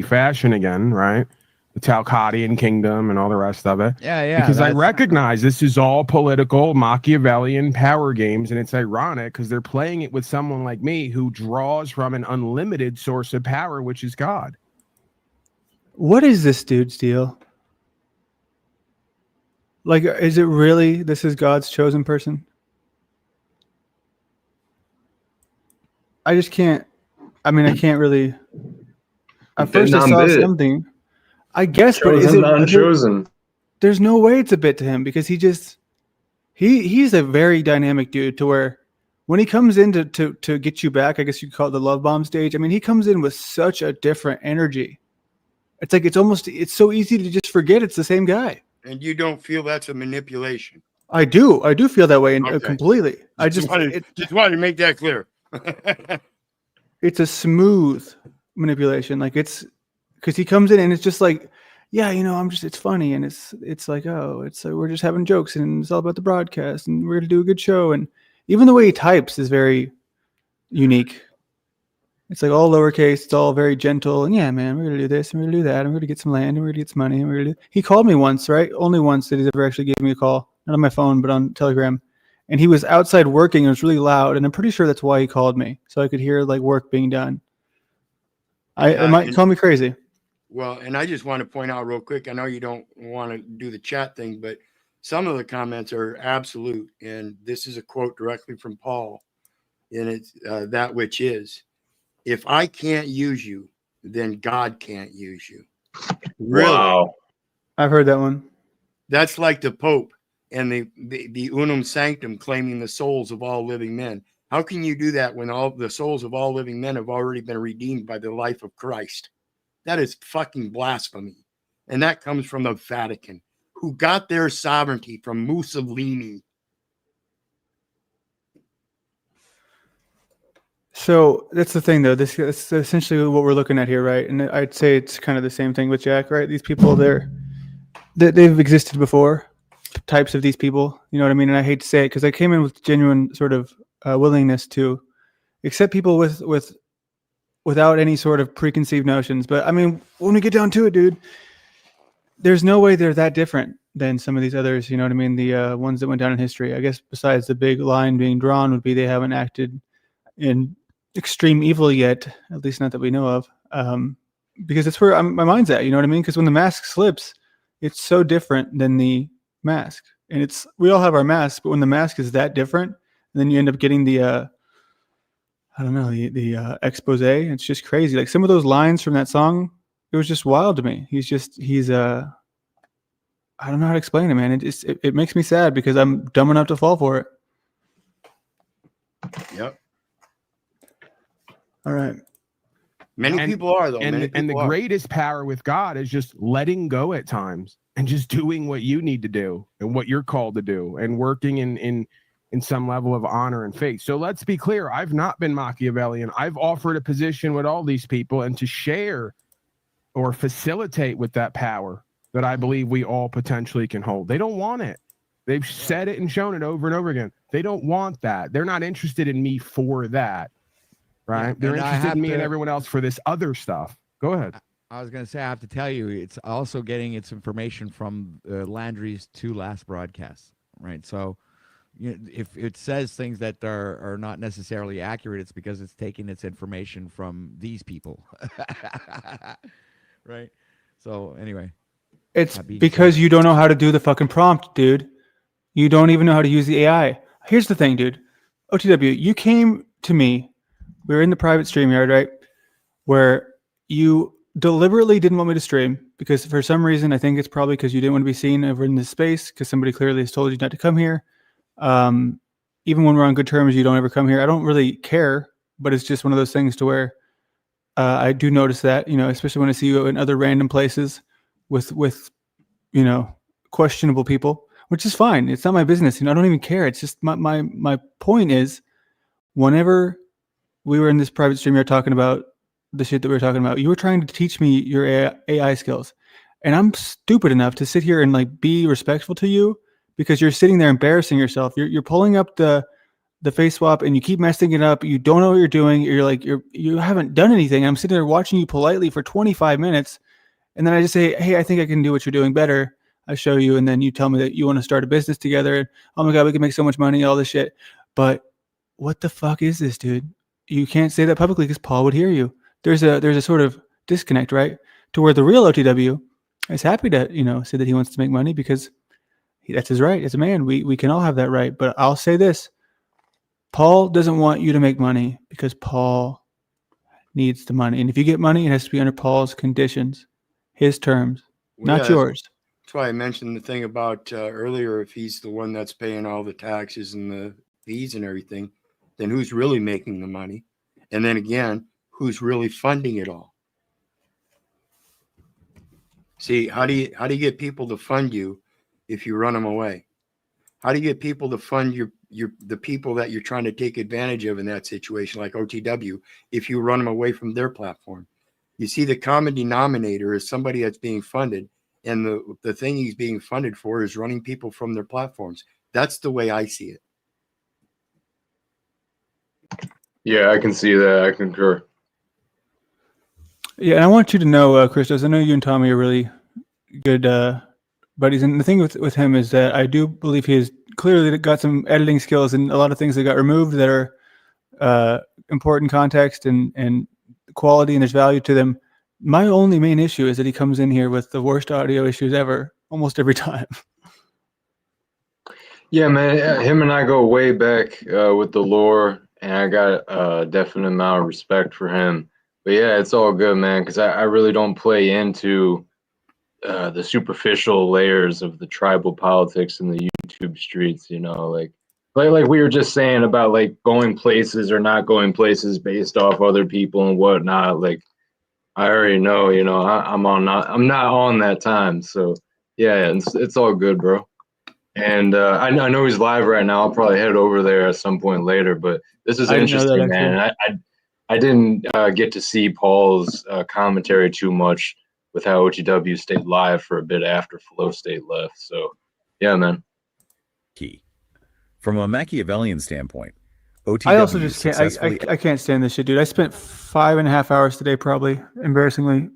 Fashion again, right? The Talcottian kingdom and all the rest of it. Yeah. Because I recognize this is all political Machiavellian power games, and it's ironic because they're playing it with someone like me who draws from an unlimited source of power, which is God. What is this dude's deal? Like, is it really this is God's chosen person? I just can't. I mean, I can't really. At first, I saw something. I guess, but is it unchosen? There's no way it's a bit to him because he's a very dynamic dude to where when he comes in to get you back, I guess you could call it the love bomb stage. I mean, he comes in with such a different energy. It's like it's so easy to just forget it's the same guy. And you don't feel that's a manipulation? I do feel that way, and completely. Just wanted to make that clear. It's a smooth manipulation, like it's because he comes in and it's just like, yeah, it's funny, and it's like, oh, it's like we're just having jokes and it's all about the broadcast and we're gonna do a good show, and even the way he types is very unique. It's like all lowercase, it's all very gentle, and yeah, man, we're gonna do this and we're gonna do that and we're gonna get some land and we're gonna get some money and we're gonna do. He called me once, right? Only once that he's ever actually gave me a call, not on my phone but on Telegram, and he was outside working. It was really loud, and I'm pretty sure that's why he called me, so I could hear like work being done. It might call me crazy. Well, and I just want to point out real quick, I know you don't want to do the chat thing, but some of the comments are absolute. And this is a quote directly from Paul. And it's that which is, if I can't use you, then God can't use you. Really? Wow. I've heard that one. That's like the Pope and the unum sanctum claiming the souls of all living men. How can you do that when all the souls of all living men have already been redeemed by the life of Christ? That is fucking blasphemy. And that comes from the Vatican, who got their sovereignty from Mussolini. So that's the thing, though. This is essentially what we're looking at here, right? And I'd say it's kind of the same thing with Jack, right? These people, they've existed before. Types of these people, you know what I mean? And I hate to say it because I came in with genuine sort of willingness to accept people without any sort of preconceived notions. But I mean, when we get down to it, dude, there's no way they're that different than some of these others. You know what I mean? The ones that went down in history. I guess besides the big line being drawn would be they haven't acted in extreme evil yet, at least not that we know of. Because that's where my mind's at. You know what I mean? Because when the mask slips, it's so different than the mask, and we all have our masks, but when the mask is that different, and then you end up getting the I don't know, the expose. It's just crazy. Like some of those lines from that song, it was just wild to me. He's I don't know how to explain it, man. It makes me sad because I'm dumb enough to fall for it. Yep. All right. Many people are, though. And the greatest power with God is just letting go at times and just doing what you need to do and what you're called to do and working in some level of honor and faith. So let's be clear. I've not been Machiavellian. I've offered a position with all these people and to share or facilitate with that power that I believe we all potentially can hold. They don't want it. They've said it and shown it over and over again. They don't want that. They're not interested in me for that. Right? Yeah, they're interested in me and everyone else for this other stuff. Go ahead. I was going to say, I have to tell you, it's also getting its information from Landry's 2 last broadcasts, right? So if it says things that are not necessarily accurate, it's because it's taking its information from these people. Right? So anyway. It's because you don't know how to do the fucking prompt, dude. You don't even know how to use the AI. Here's the thing, dude. OTW, you came to me. We were in the private StreamYard, right? Where you deliberately didn't want me to stream because for some reason, I think it's probably because you didn't want to be seen over in this space because somebody clearly has told you not to come here. Even when we're on good terms, you don't ever come here. I don't really care, but it's just one of those things to where I do notice that, you know, especially when I see you in other random places with you know, questionable people, which is fine. It's not my business. You know, I don't even care. It's just my point is whenever we were in this private stream, you're talking about the shit that we were talking about. You were trying to teach me your AI skills. And I'm stupid enough to sit here and like be respectful to you because you're sitting there embarrassing yourself. You're pulling up the face swap and you keep messing it up. You don't know what you're doing. You're like, you haven't done anything. I'm sitting there watching you politely for 25 minutes. And then I just say, hey, I think I can do what you're doing better. I show you. And then you tell me that you want to start a business together. Oh my God, we can make so much money, all this shit. But what the fuck is this, dude? You can't say that publicly because Paul would hear you. There's a sort of disconnect, right? To where the real OTW is happy to, you know, say that he wants to make money because that's his right as a man. We can all have that right. But I'll say this. Paul doesn't want you to make money because Paul needs the money. And if you get money, it has to be under Paul's conditions, his terms, not yours. That's why I mentioned the thing about earlier, if he's the one that's paying all the taxes and the fees and everything, then who's really making the money? And then again, who's really funding it all? See, how do you get people to fund you if you run them away? How do you get people to fund the people that you're trying to take advantage of in that situation, like OTW, if you run them away from their platform? You see, the common denominator is somebody that's being funded, and the thing he's being funded for is running people from their platforms. That's the way I see it. Yeah, I can see that. I concur. Yeah, and I want you to know, Christos, I know you and Tommy are really good buddies. And the thing with him is that I do believe he has clearly got some editing skills and a lot of things that got removed that are important context and quality, and there's value to them. My only main issue is that he comes in here with the worst audio issues ever, almost every time. Yeah, man, him and I go way back with the lore, and I got a definite amount of respect for him. But yeah, it's all good, man, because I really don't play into the superficial layers of the tribal politics in the YouTube streets, you know, like we were just saying about like going places or not going places based off other people and whatnot. Like I already know, you know, I'm not on that time. So yeah, it's all good, bro. And I know he's live right now. I'll probably head over there at some point later. But this is interesting, man. I didn't get to see Paul's commentary too much with how OTW stayed live for a bit after Flow State left. So, yeah, man. Key. From a Machiavellian standpoint, OTW I also just can't. successfully I can't stand this shit, dude. I spent 5.5 hours today, probably embarrassingly,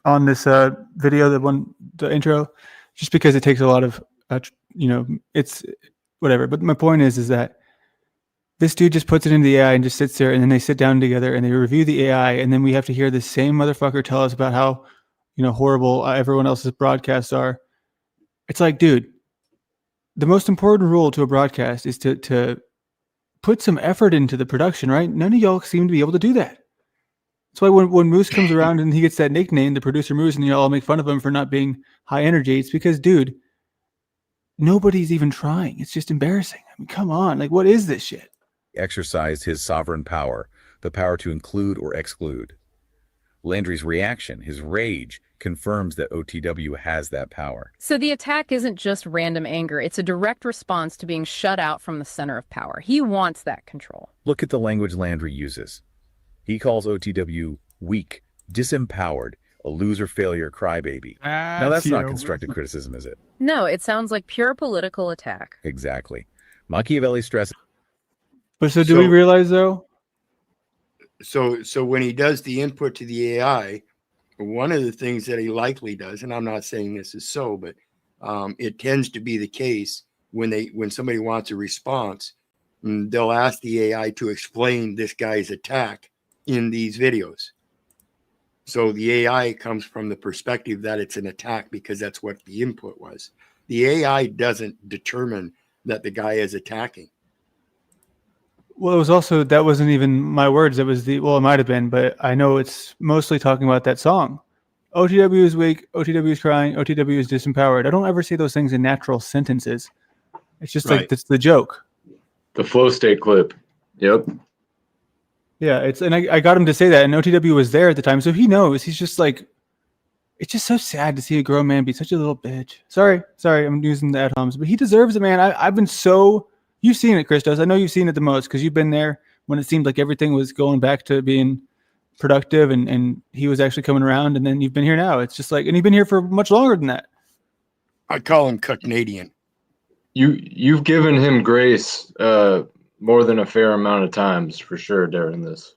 on this video, the intro, just because it takes a lot of, it's whatever. But my point is that this dude just puts it into the AI and just sits there, and then they sit down together and they review the AI, and then we have to hear the same motherfucker tell us about how, horrible everyone else's broadcasts are. It's like, dude, the most important rule to a broadcast is to put some effort into the production, right? None of y'all seem to be able to do that. That's why when Moose comes around and he gets that nickname, the producer Moose, and y'all all make fun of him for not being high energy, it's because, dude, nobody's even trying. It's just embarrassing. I mean, come on. Like, what is this shit? exercised his sovereign power, the power to include or exclude. Landry's reaction, his rage, confirms that OTW has that power. So the attack isn't just random anger. It's a direct response to being shut out from the center of power. He wants that control. Look at the language Landry uses. He calls OTW weak, disempowered, a loser, failure, crybaby. Now that's not constructive criticism, is it? No, it sounds like pure political attack. Exactly. Machiavelli stresses. But so do we realize, though? So when he does the input to the AI, one of the things that he likely does, and I'm not saying this is so, but it tends to be the case when somebody wants a response, they'll ask the AI to explain this guy's attack in these videos. So the AI comes from the perspective that it's an attack because that's what the input was. The AI doesn't determine that the guy is attacking. Well, it was also, that wasn't even my words. It was it might have been, but I know it's mostly talking about that song. OTW is weak, OTW is crying, OTW is disempowered. I don't ever say those things in natural sentences. It's just like, that's the joke. The Flow State clip. Yep. Yeah, and I got him to say that, and OTW was there at the time, so he knows. He's just like, it's just so sad to see a grown man be such a little bitch. Sorry, I'm using the ad-homs, but he deserves it, man. I've been so... You've seen it, Christos. I know you've seen it the most because you've been there when it seemed like everything was going back to being productive and he was actually coming around, and then you've been here now. It's just like, and you've been here for much longer than that. I call him Canadian. You've given him grace more than a fair amount of times for sure during this.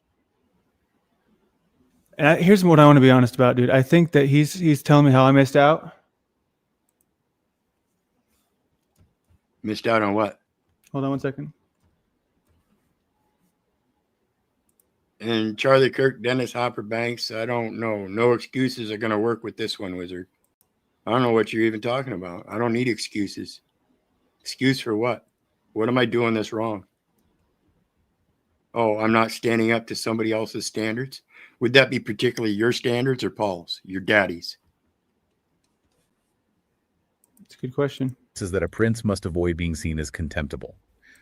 And here's what I want to be honest about, dude. I think that he's telling me how I missed out. Missed out on what? Hold on one second. And Charlie Kirk, Dennis Hopper Banks, I don't know. No excuses are going to work with this one, Wizard. I don't know what you're even talking about. I don't need excuses. Excuse for what? What am I doing this wrong? Oh, I'm not standing up to somebody else's standards? Would that be particularly your standards or Paul's, your daddy's? It's a good question. Says that a prince must avoid being seen as contemptible.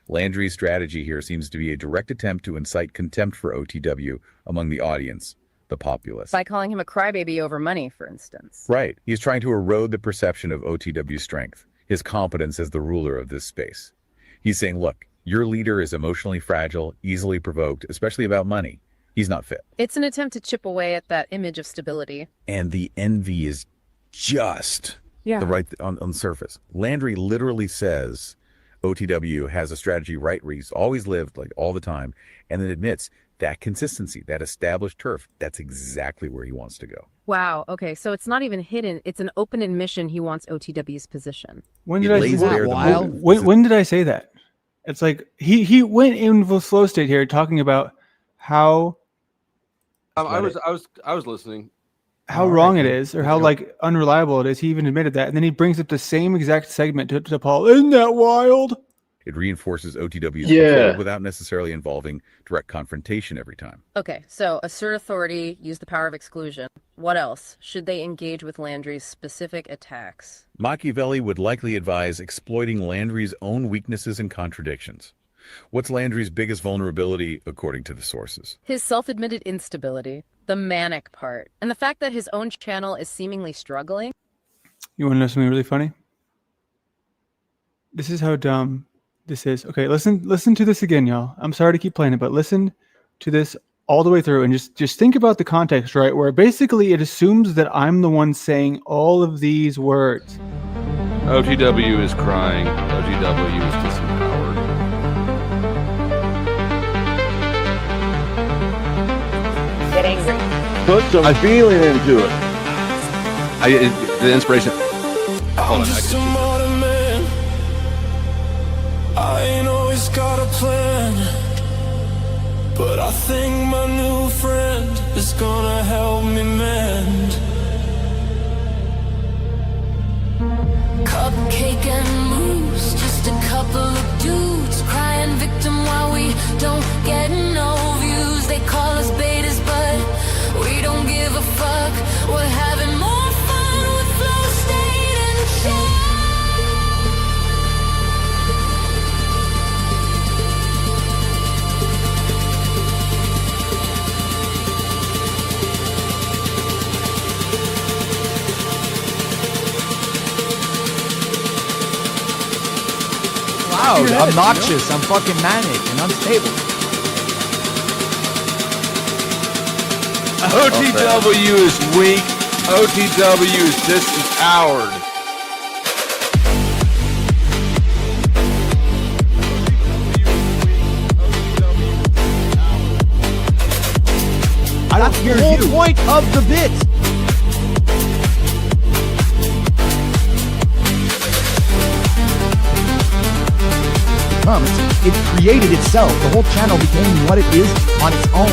Landry's strategy here seems to be a direct attempt to incite contempt for OTW among the audience, the populace. By calling him a crybaby over money, for instance. Right. He's trying to erode the perception of OTW's strength, his competence as the ruler of this space. He's saying, look, your leader is emotionally fragile, easily provoked, especially about money. He's not fit. It's an attempt to chip away at that image of stability. And the envy is just... Yeah. on the surface. Landry literally says OTW has a strategy right where he's always lived like all the time, and then admits that consistency, that established turf, that's exactly where he wants to go. Wow. Okay. So it's not even hidden. It's an open admission he wants OTW's position. When did I say that? When did I say that? It's like he went in with Flow State here talking about how I was listening. How wrong it is, or how like unreliable it is. He even admitted that, and then he brings up the same exact segment to Paul. Isn't that wild? It reinforces OTW's control without necessarily involving direct confrontation every time. Okay, so assert authority, use the power of exclusion. What else? Should they engage with Landry's specific attacks? Machiavelli would likely advise exploiting Landry's own weaknesses and contradictions. What's Landry's biggest vulnerability, according to the sources? His self-admitted instability, the manic part, and the fact that his own channel is seemingly struggling. You want to know something really funny? This is how dumb this is. Okay, listen to this again, y'all. I'm sorry to keep playing it, but listen to this all the way through, and just think about the context, right? Where basically it assumes that I'm the one saying all of these words. OTW is crying. OTW is disempowered. Get angry. Put some feeling into it. The inspiration. I'm just a modern man. I ain't always got a plan, but I think my new friend is gonna help me mend. Cupcake and mousse, just a couple of dudes crying victim while we don't get no views. They call us betas, but we don't give a fuck. We're having more fun with flow state and chill. Loud, obnoxious, I'm fucking manic and unstable. OTW is weak. OTW is disempowered. That's the whole point of the bit. It created itself. The whole channel became what it is on its own.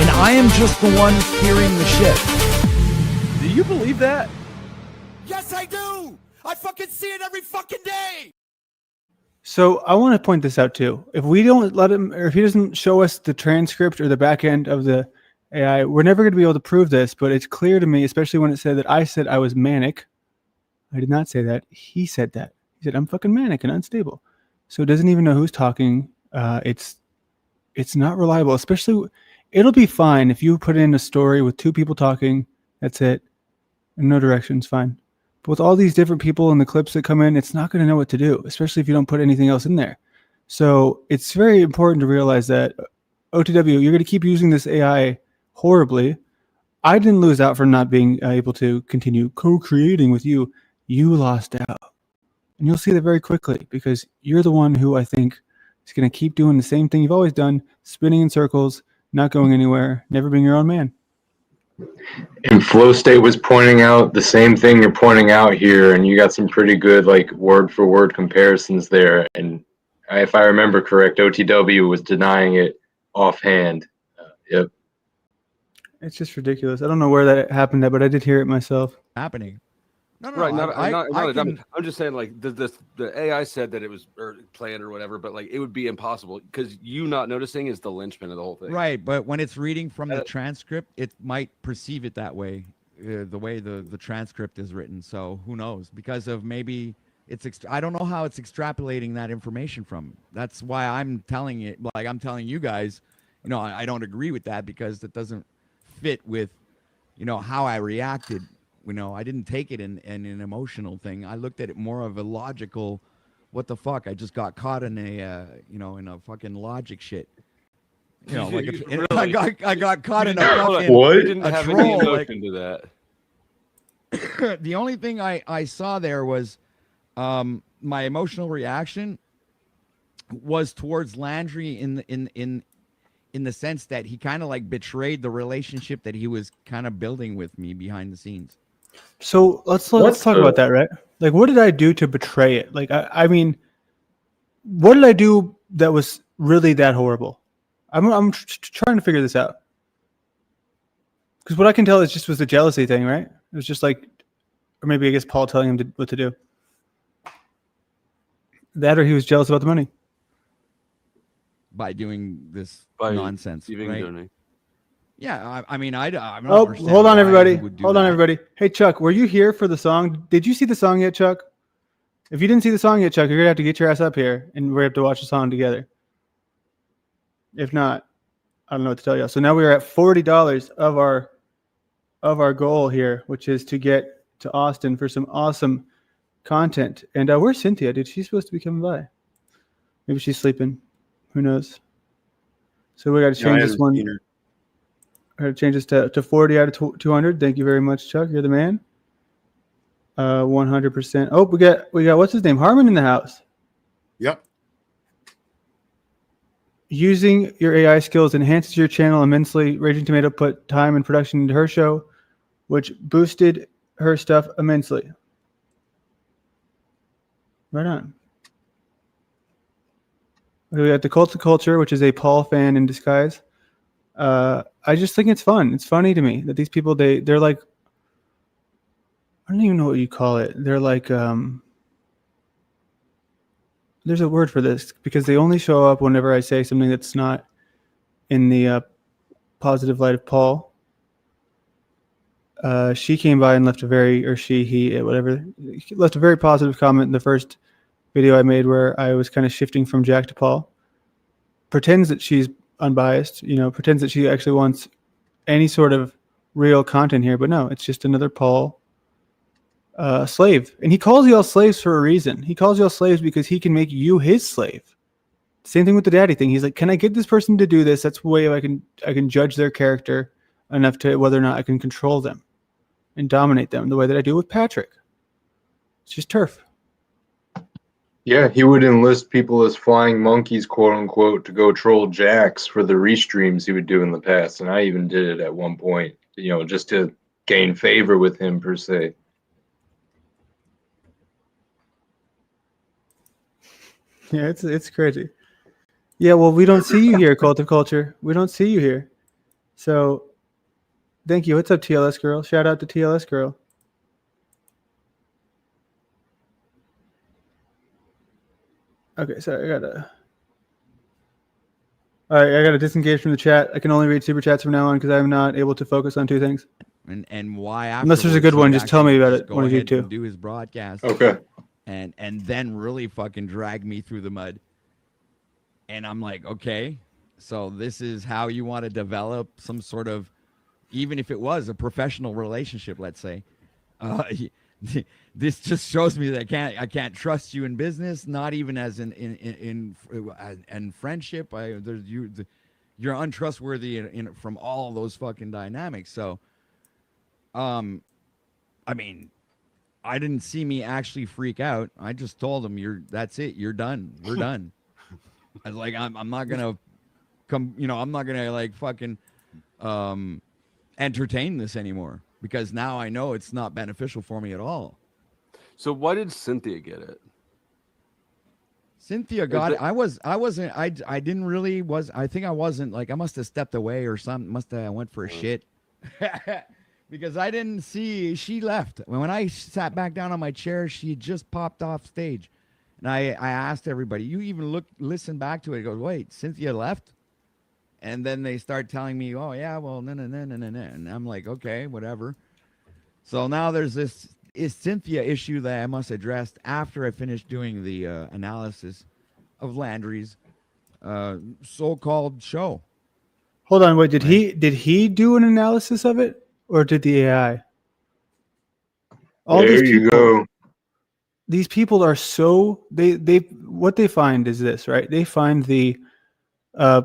And I am just the one steering the ship. Do you believe that? Yes, I do. I fucking see it every fucking day. So I want to point this out too. If we don't let him, or if he doesn't show us the transcript or the back end of the AI, we're never going to be able to prove this. But it's clear to me, especially when it said that I said I was manic. I did not say that. He said that. He said I'm fucking manic and unstable. So it doesn't even know who's talking. It's not reliable. Especially, it'll be fine if you put in a story with two people talking. That's it. And no directions, fine. But with all these different people and the clips that come in, it's not going to know what to do, especially if you don't put anything else in there. So it's very important to realize that OTW, you're going to keep using this AI horribly. I didn't lose out for not being able to continue co-creating with you. You lost out. And you'll see that very quickly because you're the one who I think is going to keep doing the same thing you've always done, spinning in circles, not going anywhere, never being your own man. And Flow State was pointing out the same thing you're pointing out here, and you got some pretty good like word for word comparisons there. And if I remember correct, OTW was denying it offhand. Yep. It's just ridiculous. I don't know where that happened at, but I did hear it myself. Happening. No, Right, I can- I'm just saying, like the AI said that it was planned or whatever, but like it would be impossible because you not noticing is the linchpin of the whole thing. Right, but when it's reading from the transcript, it might perceive it that way, the way the transcript is written. So who knows? Because of maybe it's I don't know how it's extrapolating that information from. That's why I'm telling it, like I'm telling you guys, you know, I don't agree with that because it doesn't fit with, you know, how I reacted. You know, I didn't take it in an emotional thing. I looked at it more of a logical, what the fuck? I just got caught in a, you know, in a fucking logic shit. You know, like Really? I got caught in a fucking You didn't a have troll, any like- emotion to that. the only thing I saw there was my emotional reaction was towards Landry in the sense that he kind of like betrayed the relationship that he was kind of building with me behind the scenes. So let's talk about that, right? Like, what did I do to betray it? Like, I mean, what did I do that was really that horrible? I'm trying to figure this out. Because what I can tell is just was the jealousy thing, right? It was just like, or maybe I guess Paul telling him what to do. That or he was jealous about the money. By doing this By nonsense, even right? doing it. Yeah, I mean, I don't Oh, understand hold on, why everybody. he would do Hold on, that. everybody. Hey, Chuck, were you here for the song? Did you see the song yet, Chuck? If you didn't see the song yet, Chuck, you're going to have to get your ass up here, and we're going to have to watch the song together. If not, I don't know what to tell you. So now we are at $40 of our goal here, which is to get to Austin for some awesome content. And where's Cynthia? Dude, she's supposed to be coming by. Maybe she's sleeping. Who knows? So we got to No, I change this haven't one. seen her. I got to change this to 40 out of 200. Thank you very much, Chuck. You're the man. 100%. Oh, we got what's his name? Harmon in the house. Yep. Using your AI skills enhances your channel immensely. Raging Tomato put time and production into her show, which boosted her stuff immensely. Right on. We got the Cult of Culture, which is a Paul fan in disguise. I just think it's fun. It's funny to me that these people they're like, I don't even know what you call it. They're like there's a word for this because they only show up whenever I say something that's not in the positive light of Paul. She came by and left a very, or she, he, whatever, left a very positive comment in the first video I made where I was kind of shifting from Jack to Paul. Pretends that she's unbiased, pretends that she actually wants any sort of real content here, but no, it's just another Paul slave. And he calls y'all slaves for a reason. He calls y'all slaves because he can make you his slave. Same thing with the daddy thing. He's like, can I get this person to do this? That's the way I can judge their character enough to whether or not I can control them and dominate them the way that I do with Patrick. It's just turf. Yeah, he would enlist people as flying monkeys, quote unquote, to go troll Jax for the restreams he would do in the past. And I even did it at one point, just to gain favor with him per se. Yeah, it's crazy. Yeah, well, we don't see you here, Cult of Culture. We don't see you here. So, thank you. What's up, TLS Girl? Shout out to TLS Girl. Okay, sorry, All right, I got to disengage from the chat. I can only read super chats from now on because I'm not able to focus on two things. And why? Unless there's a good one, just tell me about it. Go One of you ahead two. and do his broadcast. Okay. And then really fucking drag me through the mud. And I'm like, okay, so this is how you want to develop some sort of, even if it was a professional relationship, let's say, this just shows me that I can't trust you in business, not even as in friendship. You're untrustworthy from all those fucking dynamics. So, I mean, I didn't see me actually freak out. I just told him, that's it. You're done. We're done. I was like, I'm not gonna come. I'm not gonna like fucking entertain this anymore because now I know it's not beneficial for me at all. So why did Cynthia get it? Cynthia got it. I didn't really I think I wasn't like, I must have stepped away or something. I went for a shit. Because I didn't see, she left. When I sat back down on my chair, she just popped off stage. And I asked everybody, you even listen back to it. It goes, wait, Cynthia left? And then they start telling me, oh, yeah, well, no. And I'm like, okay, whatever. So now there's this Cynthia issue that I must address after I finished doing the analysis of Landry's so-called show. Hold on, wait, did he do an analysis of it? Or did the AI? There you go. These people are so they what they find is this, right? They find the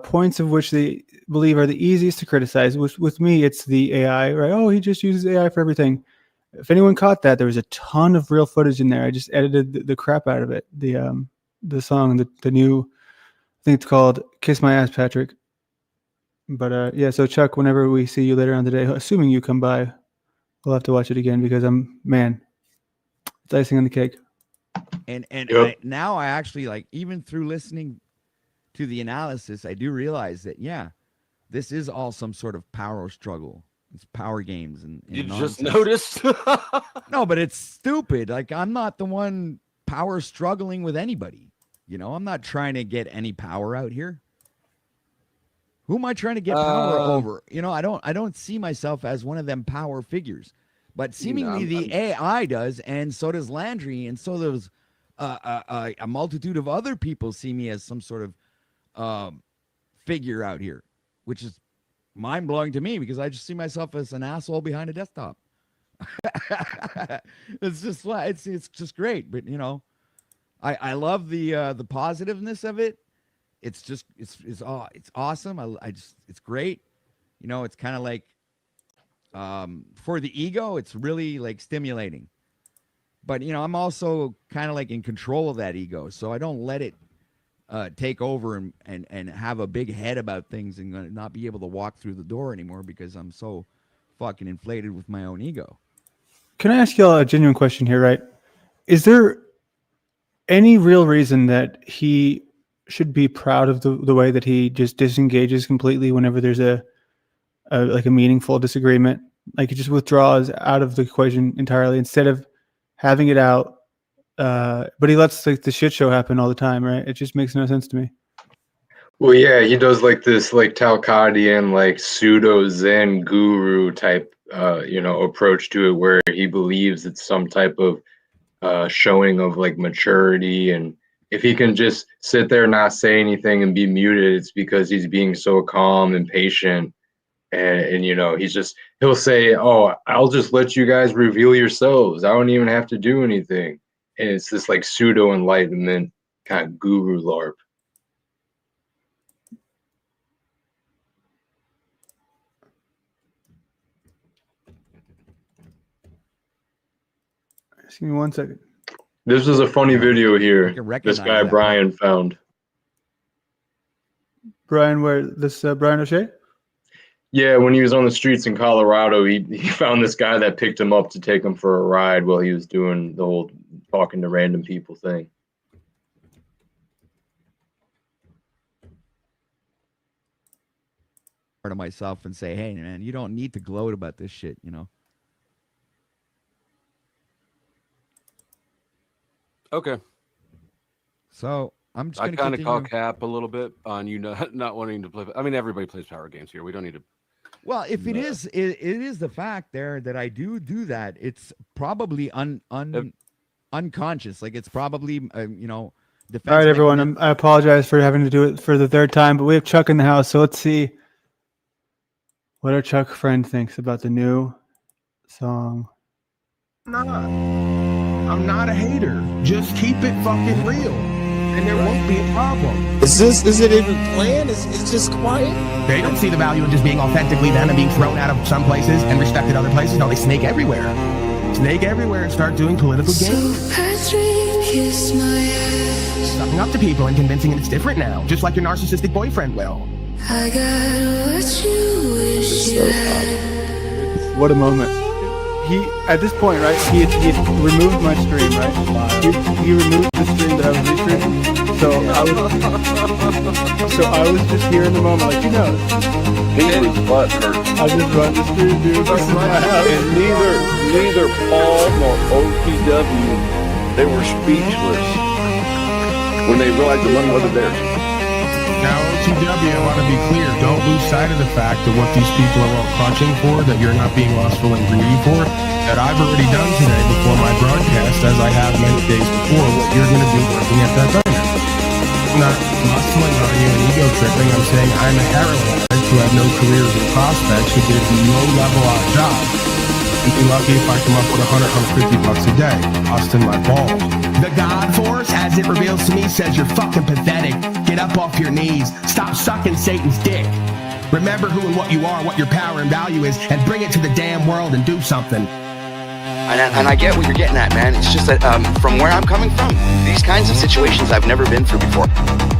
points of which they believe are the easiest to criticize. With me, it's the AI, right? Oh, he just uses AI for everything. If anyone caught that, there was a ton of real footage in there. I just edited the crap out of it. The song, the new, I think it's called "Kiss My Ass, Patrick." But yeah, so Chuck, whenever we see you later on today, assuming you come by, we'll have to watch it again because it's icing on the cake. And Yep. now I actually, like, even through listening to the analysis, I do realize that, yeah, this is all some sort of power struggle. It's power games and You nonsense. just noticed? No, but it's stupid. Like, I'm not the one power struggling with anybody. I'm not trying to get any power out here. Who am I trying to get power over? I don't see myself as one of them power figures. But seemingly the AI does, and so does Landry, and so does a multitude of other people see me as some sort of figure out here, which is mind-blowing to me because I just see myself as an asshole behind a desktop. It's just great. But, I love the positiveness of it. It's just it's awesome. It's great. You know, it's kind of like for the ego, it's really like stimulating. But you know, I'm also kind of like in control of that ego, so I don't let it take over and have a big head about things and not be able to walk through the door anymore because I'm so fucking inflated with my own ego. Can I ask y'all a genuine question here, right? Is there any real reason that he should be proud of the way that he just disengages completely whenever there's a meaningful disagreement? Like he just withdraws out of the equation entirely instead of having it out. But he lets like the shit show happen all the time, right? It just makes no sense to me. Well, yeah, he does like this like Talcadian, like pseudo Zen guru type approach to it, where he believes it's some type of showing of like maturity, and if he can just sit there, not say anything and be muted, it's because he's being so calm and patient. And he'll say, "Oh, I'll just let you guys reveal yourselves. I don't even have to do anything." And it's this like pseudo enlightenment kind of guru LARP. Just give me 1 second. This is a funny video here. This guy Brian found. Brian, Brian O'Shea? Yeah, when he was on the streets in Colorado, he found this guy that picked him up to take him for a ride while he was doing the whole talking to random people thing. To myself and say, hey, man, you don't need to gloat about this shit, you know? Okay. So I'm just I kind of call cap a little bit on you not wanting to play. I mean, everybody plays power games here. We don't need to. Well, if it is the fact there that I do that, it's probably unconscious. Like it's probably defense. All right, everyone. I apologize for having to do it for the third time, but we have Chuck in the house, so let's see what our Chuck friend thinks about the new song. I'm not a hater. Just keep it fucking real, and there won't be a problem. Is it even planned? It's just quiet? They don't see the value in just being authentically them and being thrown out of some places and respected other places. No, they snake everywhere. Snake everywhere and start doing political games. Sucking up to people and convincing them it's different now, just like your narcissistic boyfriend will. I got what you wish you had. What a moment. He, at this point, right, he removed my stream, right? He removed the stream that I was restreaming. So I was just here in the moment, like, he knows. He was butthurt. I just run the stream, dude. This is my house. And neither Paul nor OTW, they were speechless when they realized the money wasn't theirs. Now, OTW, I want to be clear. Don't lose sight of the fact that what these people are all crunching for, that you're not being lustful and greedy for, that I've already done today before my broadcast, as I have many days before, what you're going to do working at that diner. I'm not lustling on you and ego tripping. I'm saying I'm a heroin addict who have no careers or prospects, who did a low-level odd job. I'd be lucky if I come up with $100, $150 a day, busting my balls. The God Force, as it reveals to me, says you're fucking pathetic. Get up off your knees. Stop sucking Satan's dick. Remember who and what you are, what your power and value is, and bring it to the damn world and do something. And I get what you're getting at, man. It's just that from where I'm coming from, these kinds of situations I've never been through before.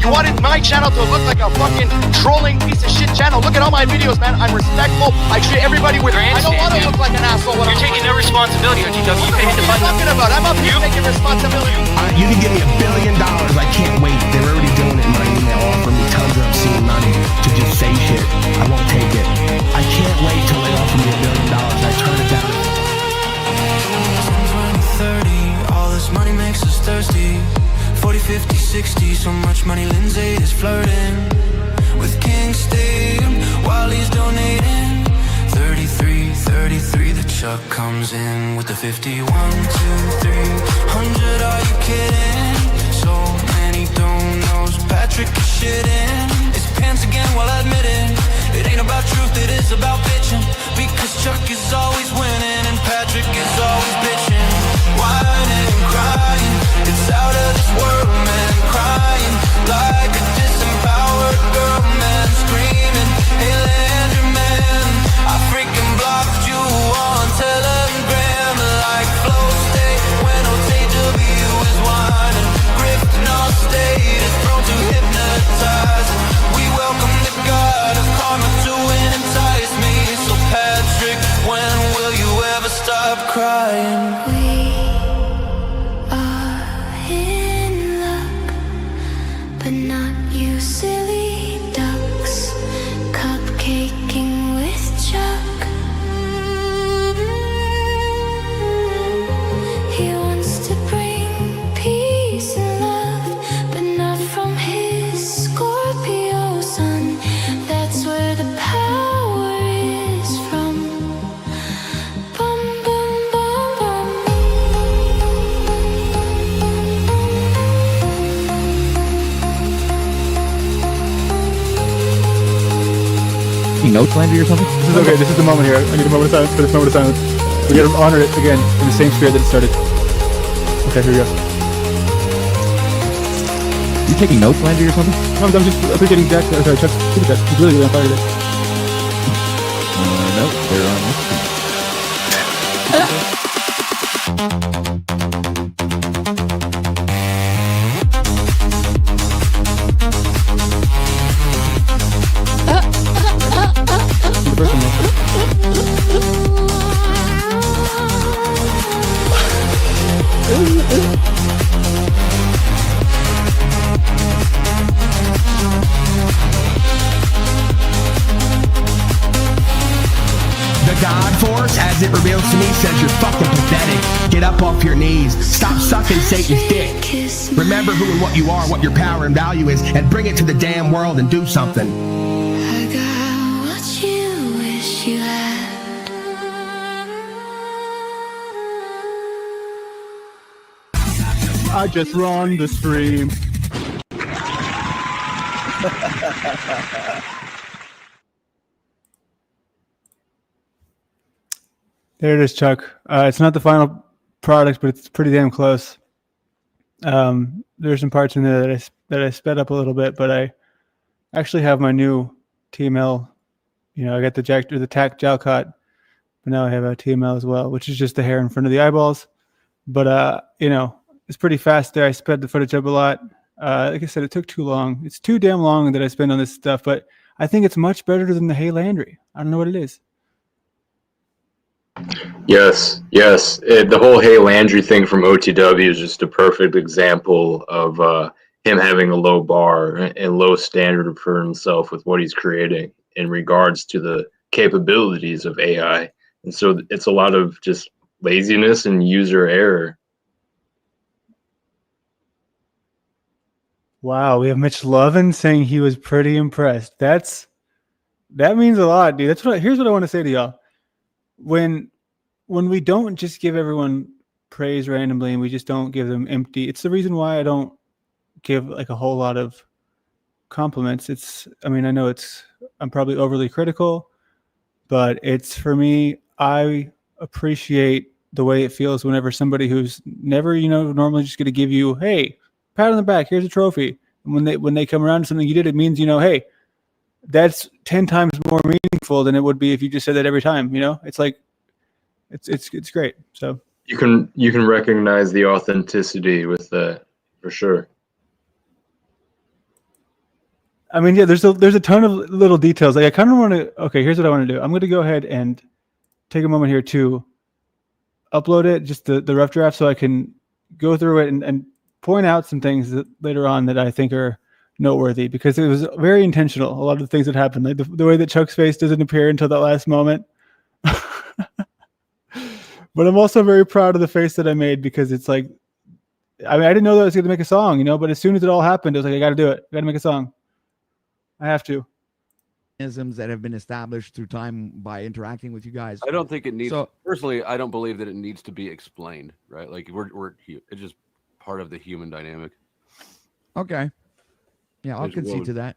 You wanted my channel to look like a fucking trolling piece of shit channel. Look at all my videos, man. I'm respectful. I treat everybody with. I don't want to look like an asshole. You're taking no responsibility, OTW. What are you talking about? I'm up here taking responsibility. You can give me $1 billion. I can't wait. They're already doing it in my email, offering me tons of obscene money to just say shit. I won't take it. I can't wait till they offer me $1 billion. I turn it down. 30, all this money makes us thirsty. 40, 50, 60, so much money Lindsay is flirting with King Steve while he's donating. 33, 33, the Chuck comes in with the 50. 1, 2, 3, 100, are you kidding? So many don't-knows, Patrick is shitting his pants again while admitting it ain't about truth, it is about bitching. Because Chuck is always winning and Patrick is always bitching. Whining and crying, it's out of this world. notes, Landry, or something? This is okay. This is the moment here. I need a moment of silence for this moment of silence. We gotta honor it again in the same spirit that it started. Okay, here we go. You taking notes, Landry, or something? No, I'm just appreciating Jack. Sorry, Chuck's super chat. He's really on fire today. Nope, they're on this. The first The God force, as it reveals to me, says you're fucking pathetic. Get up off your knees. Stop sucking Satan's dick. Remember who and what you are, what your power and value is, and bring it to the damn world and do something. I got what you wish you had. I just run the stream. There it is, Chuck. It's not the final product, but it's pretty damn close. There's some parts in there that I sped up a little bit, but I actually have my new TML. You know, I got the tack Jalcott, but now I have a TML as well, which is just the hair in front of the eyeballs. But you know, it's pretty fast there. I sped the footage up a lot. Like I said, it took too long. It's too damn long that I spend on this stuff, but I think it's much better than the Hey Landry. I don't know what it is. Yes. The whole Hey Landry thing from OTW is just a perfect example of him having a low bar and low standard for himself with what he's creating in regards to the capabilities of AI. And so it's a lot of just laziness and user error. Wow, we have Mitch Lovin saying he was pretty impressed. That means a lot, dude. Here's what I want to say to y'all. When we don't just give everyone praise randomly and we just don't give them empty, it's the reason why I don't give like a whole lot of compliments. I know I'm probably overly critical, but it's, for me, I appreciate the way it feels whenever somebody who's never, normally just going to give you, hey, pat on the back, here's a trophy. And when they come around to something you did, it means, hey, that's 10 times more meaningful than it would be if you just said that every time. It's like, it's great. So You can recognize the authenticity with that for sure. I mean, yeah, there's a ton of little details. Like I kind of want to. Okay, here's what I want to do. I'm going to go ahead and take a moment here to upload it, just the rough draft, so I can go through it and point out some things that later on that I think are noteworthy, because it was very intentional. A lot of the things that happened, like the way that Chuck's face doesn't appear until that last moment. But I'm also very proud of the face that I made, because it's like, I didn't know that I was going to make a song, but as soon as it all happened, it was like, I got to do it. I got to make a song. I have to. Mechanisms that have been established through time by interacting with you guys. I don't think it needs. Personally, I don't believe that it needs to be explained. Right? Like it's just part of the human dynamic. Okay. Yeah, I'll concede to that.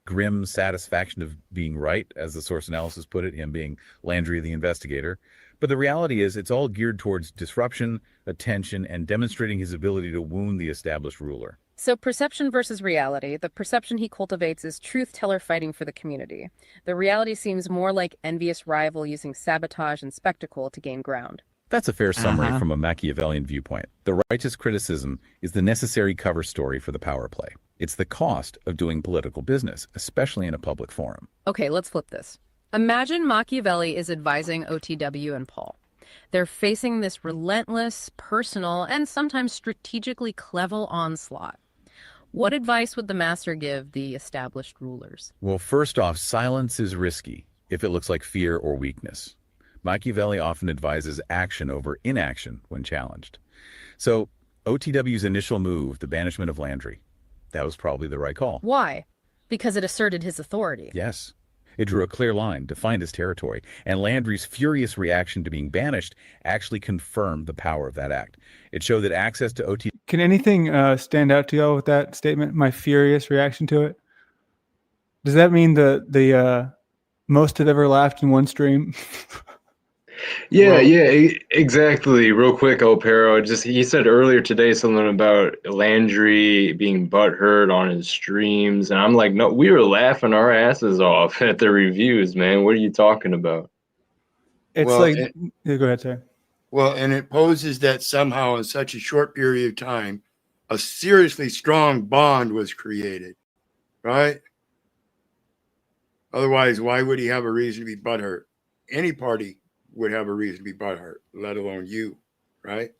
Grim satisfaction of being right, as the source analysis put it, him being Landry the investigator. But the reality is it's all geared towards disruption, attention, and demonstrating his ability to wound the established ruler. So perception versus reality. The perception he cultivates is truth teller fighting for the community. The reality seems more like envious rival using sabotage and spectacle to gain ground. That's a fair summary from a Machiavellian viewpoint. The righteous criticism is the necessary cover story for the power play. It's the cost of doing political business, especially in a public forum. Okay, let's flip this. Imagine Machiavelli is advising OTW and Paul. They're facing this relentless, personal, and sometimes strategically clever onslaught. What advice would the master give the established rulers? Well, first off, silence is risky if it looks like fear or weakness. Machiavelli often advises action over inaction when challenged. So OTW's initial move, the banishment of Landry, that was probably the right call. Why? Because it asserted his authority. Yes. It drew a clear line, defined his territory, and Landry's furious reaction to being banished actually confirmed the power of that act. It showed that access to OTW... Can anything stand out to y'all with that statement? My furious reaction to it? Does that mean the most have ever laughed in one stream? Yeah, exactly. Real quick, Opero. He said earlier today something about Landry being butthurt on his streams, and I'm like, no, we were laughing our asses off at the reviews, man. What are you talking about? It's Well, like, yeah, go ahead, sir. Well, and it poses that somehow in such a short period of time, a seriously strong bond was created, right? Otherwise, why would he have a reason to be butthurt? Any party would have a reason to be butthurt, let alone you, right?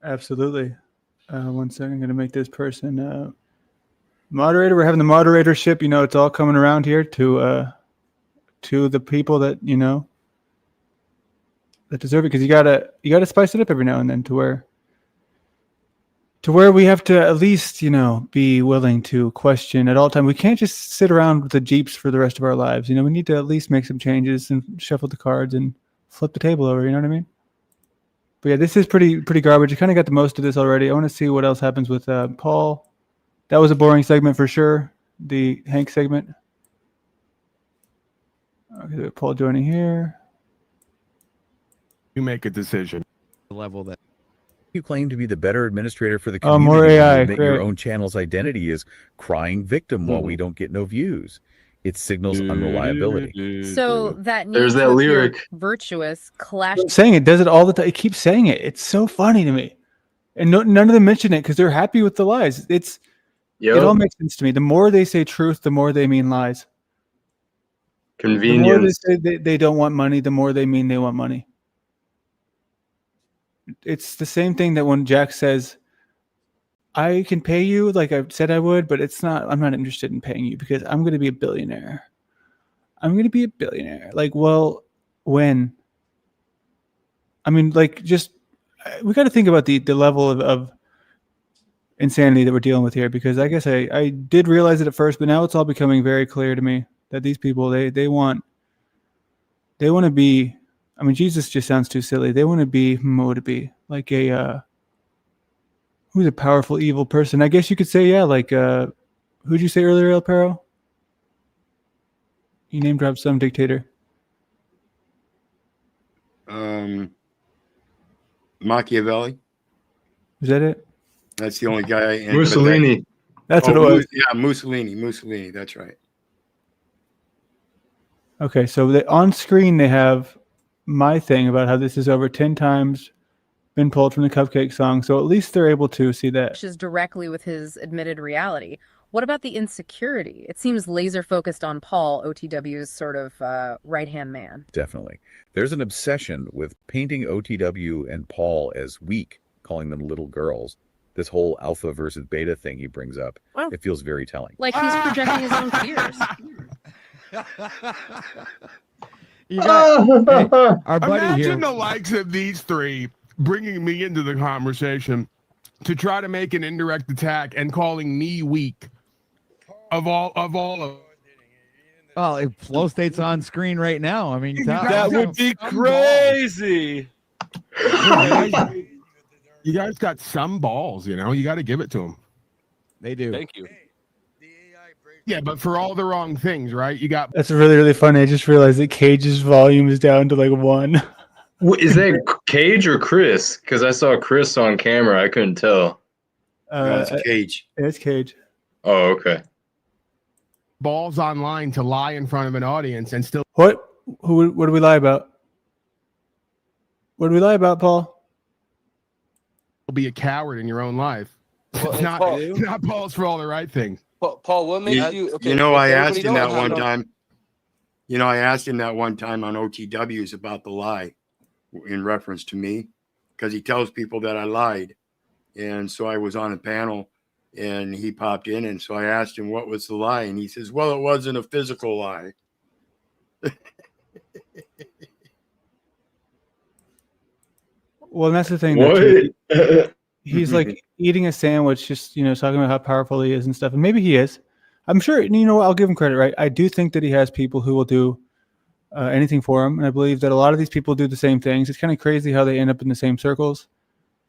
Absolutely. 1 second, I'm going to make this person moderator. We're having the moderatorship. You know, it's all coming around here to the people that that deserve it, because you gotta spice it up every now and then to where we have to at least be willing to question at all time. We can't just sit around with the Jeeps for the rest of our lives. We need to at least make some changes and shuffle the cards and flip the table over. You know what I mean? But yeah, this is pretty garbage. You kind of got the most of this already. I want to see what else happens with Paul. That was a boring segment for sure. The Hank segment. Okay, Paul joining here. You make a decision. The level that you claim to be the better administrator for the Oh, community. more AI, admit your great. own channel's identity is crying victim while we don't get no views. It signals unreliability. So that There's needs that with your lyric. virtuous clash. I'm saying it does it all the time. It keeps saying it. It's so funny to me, and none of them mention it because they're happy with the lies. It all makes sense to me. The more they say truth, the more they mean lies. Convenience. The more they say they don't want money, the more they mean they want money. It's the same thing that when Jack says, I can pay you like I said I would, but I'm not interested in paying you because I'm going to be a billionaire. I'm going to be a billionaire. Like, well, when? I mean, like, just, we got to think about the level of insanity that we're dealing with here, because I guess I did realize it at first, but now it's all becoming very clear to me that these people, they want to be, I mean, Jesus just sounds too silly. They want to be, what would it be? Like who's a powerful, evil person? I guess you could say, yeah, like, who'd you say earlier, El Perro? You name dropped some dictator. Machiavelli. Is that it? That's the only guy. Mussolini. That's what it was. Yeah, Mussolini. That's right. Okay, so on screen they have my thing about how this is over 10 times been pulled from the Cupcake song, so at least they're able to see that. Is directly with his admitted reality. What about the insecurity? It seems laser focused on Paul, OTW's sort of right-hand man. Definitely. There's an obsession with painting OTW and Paul as weak, calling them little girls. This whole alpha versus beta thing he brings up, it feels very telling. Like he's projecting his own fears. Our buddy Imagine here. the likes of these three bringing me into the conversation to try to make an indirect attack and calling me weak. Of all of. Well, if Flow State's on screen right now, I mean, That would be crazy. You guys got some balls, you got to give it to them. They do. Thank you. Yeah, but for all the wrong things, right? You got. That's really, really funny. I just realized that Cage's volume is down to like 1. Is that Cage or Chris? Because I saw Chris on camera. I couldn't tell. That's Cage. It's Cage. Oh, okay. Balls online to lie in front of an audience and still. What do we lie about? What do we lie about, Paul? Be a coward in your own life. Well, It's not, Paul- it's not balls for all the right things. Paul, what makes you? Okay, I if asked everybody him that knows- one time. I asked him that one time on OTWs about the lie in reference to me, because he tells people that I lied. And so I was on a panel and he popped in. And so I asked him, what was the lie? And he says, well, it wasn't a physical lie. Well, that's the thing. What? He's like eating a sandwich, just talking about how powerful he is and stuff. And maybe he is. I'm sure. I'll give him credit, right? I do think that he has people who will do anything for him, and I believe that a lot of these people do the same things. It's kind of crazy how they end up in the same circles.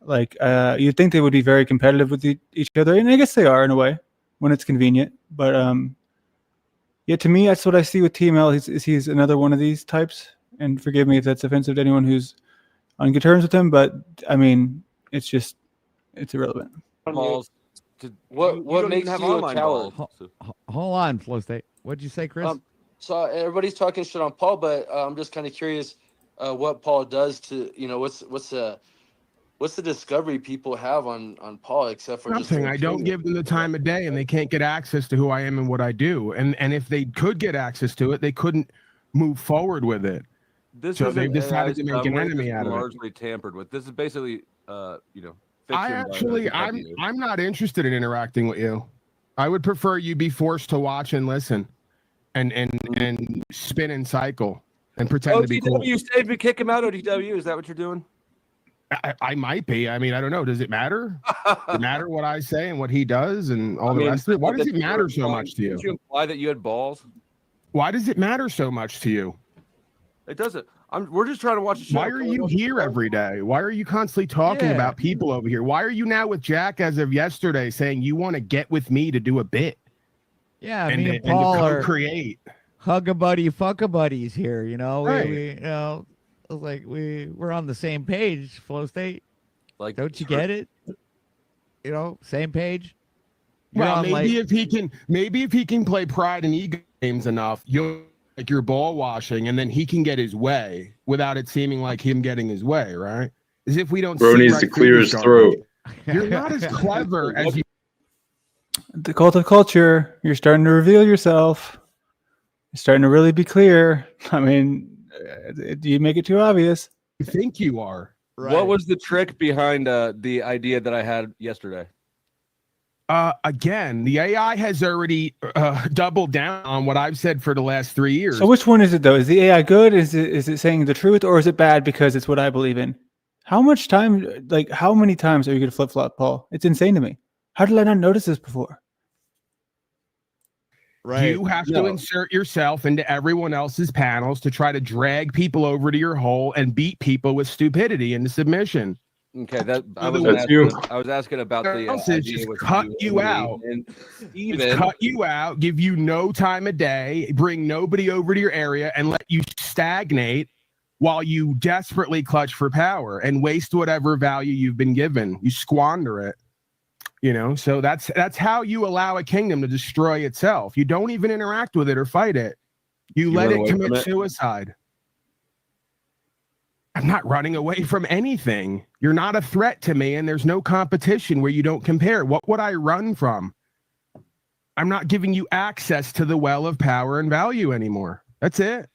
Like you'd think they would be very competitive with each other, and I guess they are in a way. when it's convenient. But yeah, to me, that's what I see with TML. He's another one of these types. And forgive me if that's offensive to anyone who's on good terms with him, but I mean, it's irrelevant. Balls. What makes you a coward? Hold on, Flow State. What'd you say, Chris? So everybody's talking shit on Paul, but I'm just kind of curious what Paul does to, what's the discovery people have on Paul except for Nothing. I don't give them the time of day, and they can't get access to who I am and what I do. And if they could get access to it, they couldn't move forward with it. So they've decided to make an enemy out of it. Largely tampered with. This is basically, I'm not interested in interacting with you. I would prefer you be forced to watch and listen, and spin and cycle and pretend to be cool. OTW, save me, kick him out. OTW, is that what you're doing? I might be. I mean, I don't know. Does it matter? Does it matter what I say and what he does and all the rest of it? Why does it matter so much to you? Did you imply that you had balls? Why does it matter so much to you? It doesn't. We're just trying to watch the show. Why are you here every day? Why are you constantly talking about people over here? Why are you now with Jack as of yesterday saying you want to get with me to do a bit? Yeah, and, me and Paul are create hug a buddy, fuck a buddies here. Right. We're on the same page. Flow State, don't you get it? Same page. Well, maybe if he can play pride and ego games enough, you're ball washing, and then he can get his way without it seeming like him getting his way, right? As if we don't. Bro needs to clear his throat. You're not as clever as you. The cult of culture. You're starting to reveal yourself. You're starting to really be clear. I mean, do you make it too obvious? You think you are. Right. What was the trick behind the idea that I had yesterday? Again, the AI has already doubled down on what I've said for the last 3 years. So which one is it though? Is the AI good? Is it saying the truth, or is it bad because it's what I believe in? How much time, how many times are you going to flip flop, Paul? It's insane to me. How did I not notice this before? Right. You have to insert yourself into everyone else's panels to try to drag people over to your hole and beat people with stupidity into submission. Okay, I was asking about the just cut you out. Just cut you out, give you no time of day, bring nobody over to your area, and let you stagnate while you desperately clutch for power and waste whatever value you've been given. You squander it. So that's how you allow a kingdom to destroy itself. You don't even interact with it or fight it. You let it commit suicide. I'm not running away from anything. You're not a threat to me, and there's no competition where you don't compare. What would I run from? I'm not giving you access to the well of power and value anymore. That's it.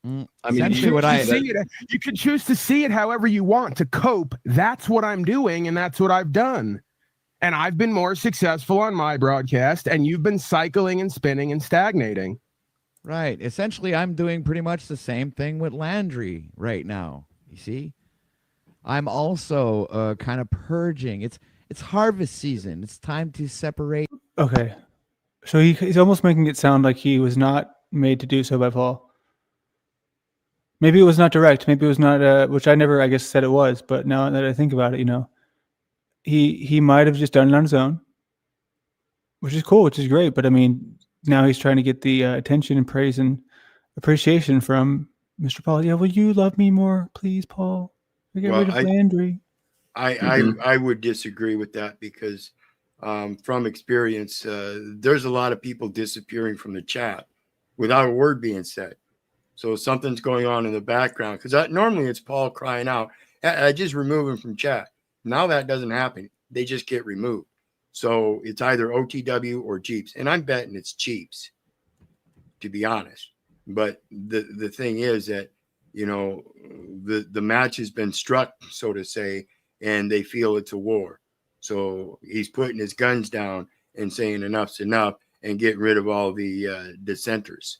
I mean, you can choose to see it however you want to cope. That's what I'm doing, and that's what I've done. And I've been more successful on my broadcast, and you've been cycling and spinning and stagnating. Right. Essentially, I'm doing pretty much the same thing with Landry right now. You see, I'm also kind of purging. It's harvest season. It's time to separate. Okay. So he's almost making it sound like he was not made to do so by Paul. Maybe it was not direct. Maybe it was not, which I never, I guess, said it was. But now that I think about it, he might have just done it on his own, which is cool, which is great. But I mean, now he's trying to get the attention and praise and appreciation from Mr. Paul. Yeah, will you love me more, please, Paul? Get rid of Landry. I would disagree with that because from experience, there's a lot of people disappearing from the chat without a word being said. So something's going on in the background because normally it's Paul crying out. I just remove him from chat. Now that doesn't happen. They just get removed. So it's either OTW or Jeeps. And I'm betting it's Jeeps, to be honest. But the thing is that, the match has been struck, so to say, and they feel it's a war. So he's putting his guns down and saying enough's enough and getting rid of all the dissenters.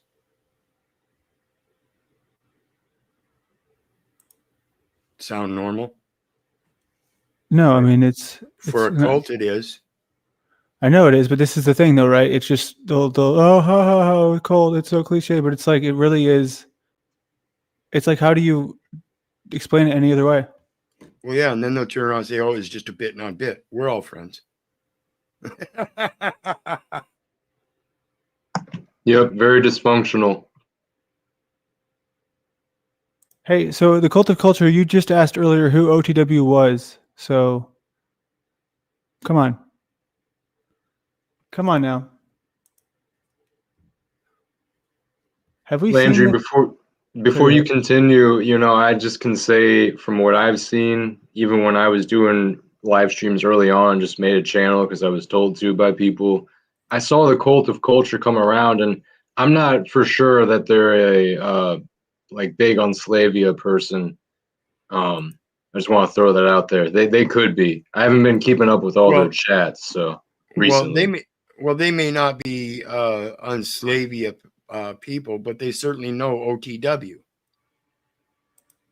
Sound normal? No, I mean, it's for a cult, it is. I know it is, but this is the thing, though, right? It's just they'll how cold. It's so cliche, but it's like it really is. It's like, how do you explain it any other way? Well, yeah, and then they'll turn around and say, "Oh, it's just a bit, not bit." We're all friends. Yep, very dysfunctional. Hey, so the cult of culture, you just asked earlier who OTW was. So come on. Come on now. Have we Landry, seen before you continue, you know, I just can say from what I've seen, even when I was doing live streams early on, just made a channel because I was told to by people. I saw the cult of culture come around, and I'm not for sure that they're a like big Unslavia person. I just want to throw that out there. They could be. I haven't been keeping up with all their chats, so recently. They may not be Unslavia people, but they certainly know OTW.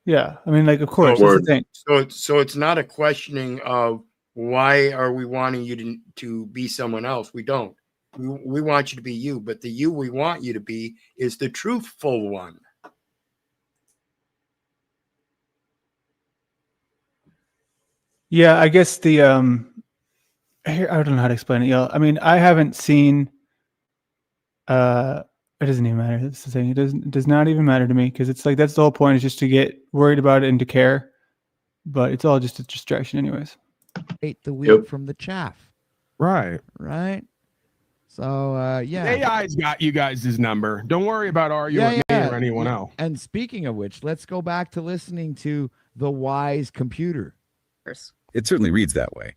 Yeah, I mean, like, of course, that's the thing. So it's not a questioning of why are we wanting you to be someone else. We don't. We want you to be you, but the you we want you to be is the truthful one. Yeah, I guess the here, I don't know how to explain it, y'all. I mean, I haven't seen it doesn't even matter. That's the thing. It does not even matter to me because it's like that's the whole point is just to get worried about it and to care. But it's all just a distraction anyways. Hate the wheat from the chaff. Right. Right. So yeah. AI's got you guys' number. Don't worry about arguing with me or anyone else. And speaking of which, let's go back to listening to the wise computer. It certainly reads that way.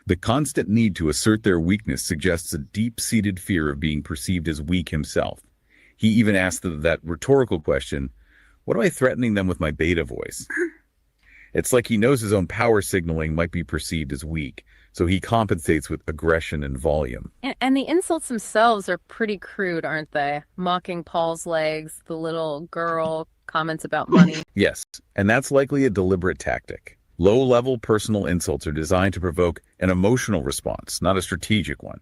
The constant need to assert their weakness suggests a deep-seated fear of being perceived as weak himself. He even asked that rhetorical question, what am I threatening them with my beta voice? It's like he knows his own power signaling might be perceived as weak, so he compensates with aggression and volume. And the insults themselves are pretty crude, aren't they? Mocking Paul's legs, the little girl, comments about money. Yes, and that's likely a deliberate tactic. Low-level personal insults are designed to provoke an emotional response, not a strategic one.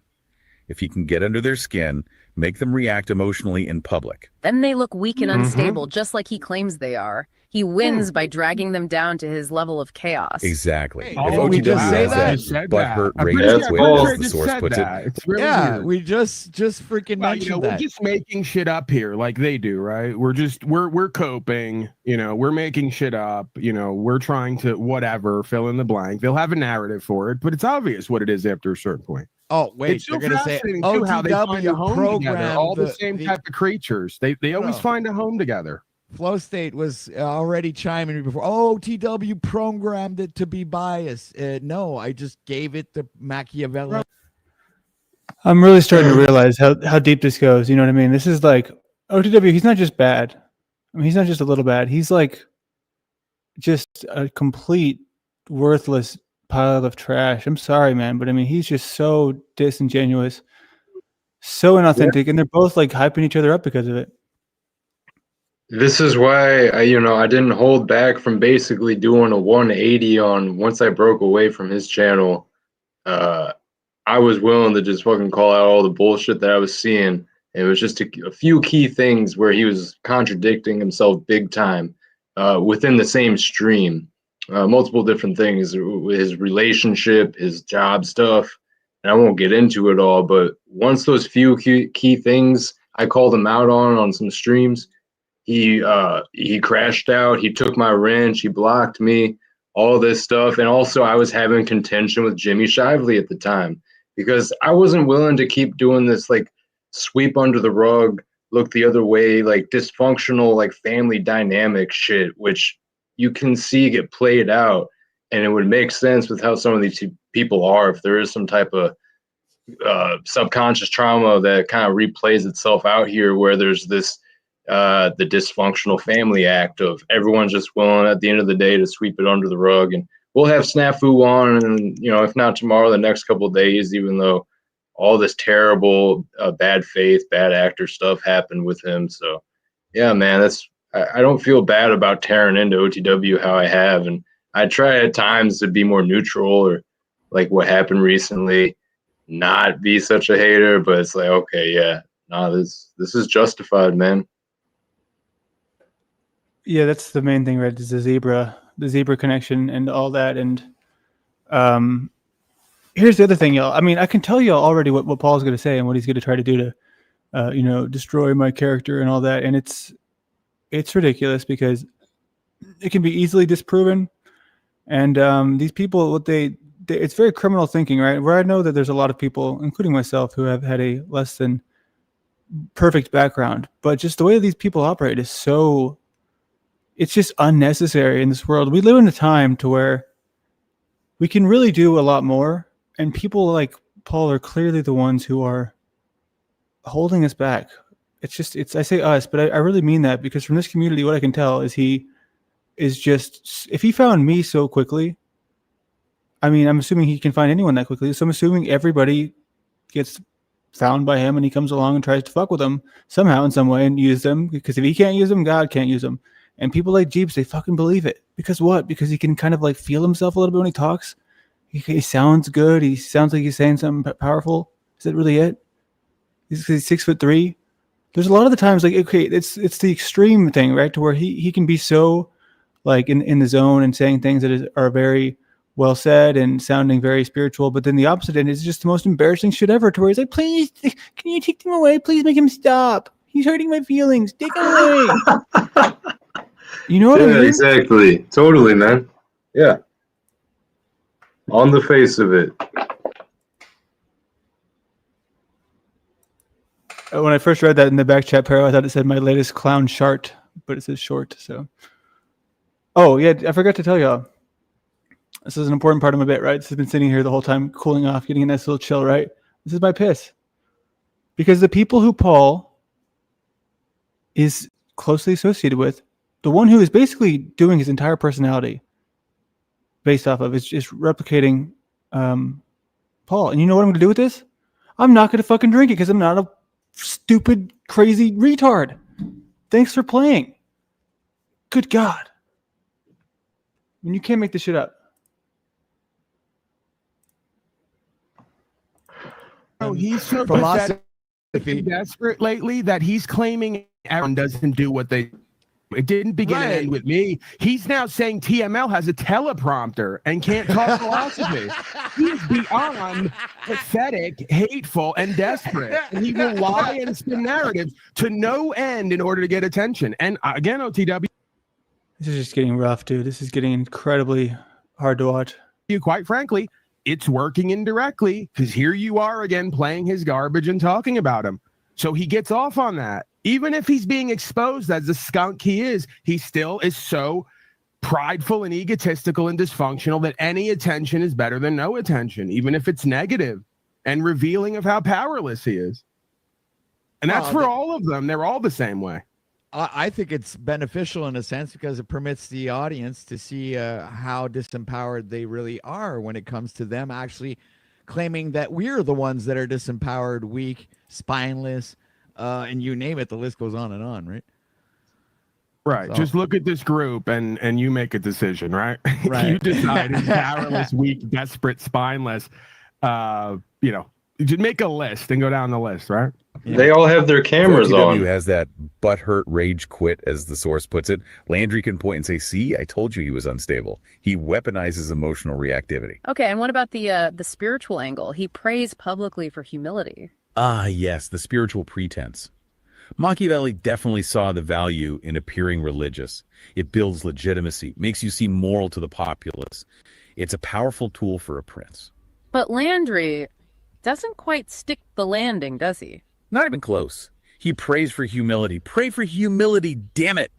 If he can get under their skin, make them react emotionally in public. Then they look weak and unstable, just like he claims they are. He wins by dragging them down to his level of chaos. Exactly. Hey, if we OTW just say has that. butthurt I'm rage pretty sure- twitch, I'm as the source puts it. It's really weird. We just freaking mentioned we're that. just making shit up here like they do, right? We're coping, we're making shit up, we're trying to whatever, fill in the blank. They'll have a narrative for it, but it's obvious what it is after a certain point. Oh, wait, it's so they're gonna say fascinating too how they find a OTW home together. programmed All the same type of creatures. They always No. find a home together. Flow State was already chiming in before. Oh, OTW programmed it to be biased. No, I just gave it the Machiavelli. I'm really starting to realize how deep this goes. You know what I mean? This is like OTW. He's not just bad. I mean, he's not just a little bad. He's like just a complete worthless pile of trash. I'm sorry, man, but I mean, he's just so disingenuous, so inauthentic, and they're both like hyping each other up because of it. This is why I didn't hold back from basically doing a 180 on once I broke away from his channel. I was willing to just fucking call out all the bullshit that I was seeing. It was just a few key things where he was contradicting himself big time within the same stream. Multiple different things, his relationship, his job stuff, and I won't get into it all, but once those few key things I called him out on some streams, he crashed out, he took my wrench, he blocked me, all this stuff. And also I was having contention with Jimmy Shively at the time because I wasn't willing to keep doing this like sweep under the rug, look the other way, like dysfunctional, like family dynamic shit, which you can see get played out. And it would make sense with how some of these people are if there is some type of subconscious trauma that kind of replays itself out here where there's this the dysfunctional family act of everyone's just willing at the end of the day to sweep it under the rug. And we'll have Snafu on, and if not tomorrow, the next couple of days, even though all this terrible bad faith, bad actor stuff happened with him. So yeah, man, I don't feel bad about tearing into OTW how I have, and I try at times to be more neutral, or like what happened recently, not be such a hater, but it's like, okay, yeah, no, this is justified, man. Yeah, that's the main thing, right? Is the zebra connection and all that. And here's the other thing, y'all. I mean, I can tell y'all already what Paul's going to say and what he's going to try to do to, destroy my character and all that. And it's ridiculous because it can be easily disproven. And these people, it's very criminal thinking, right? Where I know that there's a lot of people, including myself, who have had a less than perfect background, but just the way these people operate is it's just unnecessary in this world. We live in a time to where we can really do a lot more, and people like Paul are clearly the ones who are holding us back. I say us, but I really mean that, because from this community, what I can tell is he is just, if he found me so quickly, I mean, I'm assuming he can find anyone that quickly. So I'm assuming everybody gets found by him and he comes along and tries to fuck with them somehow in some way and use them, because if he can't use them, God can't use them. And people like Jeeps, they fucking believe it. Because what? Because he can kind of like feel himself a little bit when he talks. He sounds good. He sounds like he's saying something powerful. Is that really it? He's 6'3". There's a lot of the times, like, okay, it's the extreme thing, right? To where he can be so like in the zone and saying things that are very well said and sounding very spiritual, but then the opposite end is just the most embarrassing shit ever, to where he's like, please, can you take him away? Please make him stop. He's hurting my feelings. Take him away. You know what I mean? Exactly. Totally, man. Yeah. On the face of it. When I first read that in the back chat, Pero, I thought it said my latest clown shart, but it says short. So, oh yeah, I forgot to tell y'all. This is an important part of my bit, right? This has been sitting here the whole time, cooling off, getting a nice little chill, right? This is my piss. Because the people who Paul is closely associated with, the one who is basically doing his entire personality based off of, is just replicating Paul. And you know what I'm going to do with this? I'm not going to fucking drink it because I'm not a stupid, crazy retard. Thanks for playing. Good God. I mean, you can't make this shit up. Oh, he's so pathetic and desperate lately that he's claiming everyone doesn't do what they. It didn't begin and end with me. He's now saying TML has a teleprompter and can't talk philosophy. He's beyond pathetic, hateful, and desperate. And he will lie and spin narratives to no end in order to get attention. And again, OTW. This is just getting rough, dude. This is getting incredibly hard to watch. Quite frankly, it's working indirectly, because here you are again playing his garbage and talking about him. So he gets off on that. Even if he's being exposed as the skunk he is, he still is so prideful and egotistical and dysfunctional that any attention is better than no attention, even if it's negative and revealing of how powerless he is. And that's for all of them. They're all the same way. I think it's beneficial in a sense, because it permits the audience to see how disempowered they really are when it comes to them actually claiming that we're the ones that are disempowered, weak, spineless, and you name it, the list goes on and on, right? Right. So. Just look at this group and you make a decision, right? Right. You decide it's powerless, weak, desperate, spineless. You should make a list and go down the list, right? Yeah. They all have their cameras on. OTW has that butthurt rage quit, as the source puts it. Landry can point and say, see, I told you he was unstable. He weaponizes emotional reactivity. Okay, and what about the spiritual angle? He prays publicly for humility. Ah, yes, the spiritual pretense. Machiavelli definitely saw the value in appearing religious. It builds legitimacy, makes you seem moral to the populace. It's a powerful tool for a prince. But Landry doesn't quite stick the landing, does he? Not even close. He prays for humility. Pray for humility, damn it.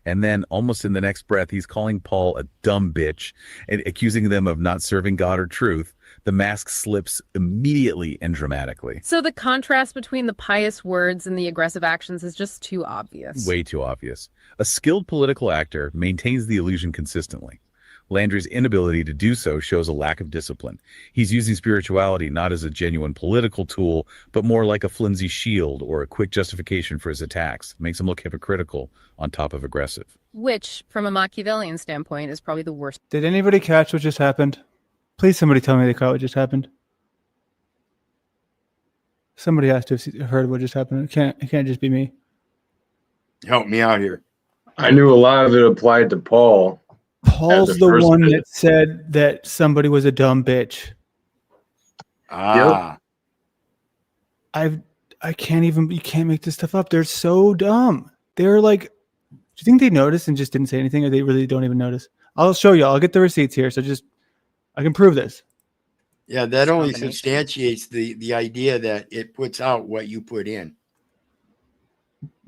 And then almost in the next breath, he's calling Paul a dumb bitch and accusing them of not serving God or truth. The mask slips immediately and dramatically. So the contrast between the pious words and the aggressive actions is just too obvious. Way too obvious. A skilled political actor maintains the illusion consistently. Landry's inability to do so shows a lack of discipline. He's using spirituality not as a genuine political tool, but more like a flimsy shield or a quick justification for his attacks. Makes him look hypocritical on top of aggressive. Which, from a Machiavellian standpoint, is probably the worst. Did anybody catch what just happened? Please, somebody tell me they caught what just happened. Somebody has to have heard what just happened. It can't just be me. Help me out here. I knew a lot of it applied to Paul. Paul's the one that said that somebody was a dumb bitch. Ah. I can't even, you can't make this stuff up. They're so dumb. They're like, do you think they noticed and just didn't say anything, or they really don't even notice? I'll show you. I'll get the receipts here. So I can prove this. Yeah, that only substantiates the idea that it puts out what you put in.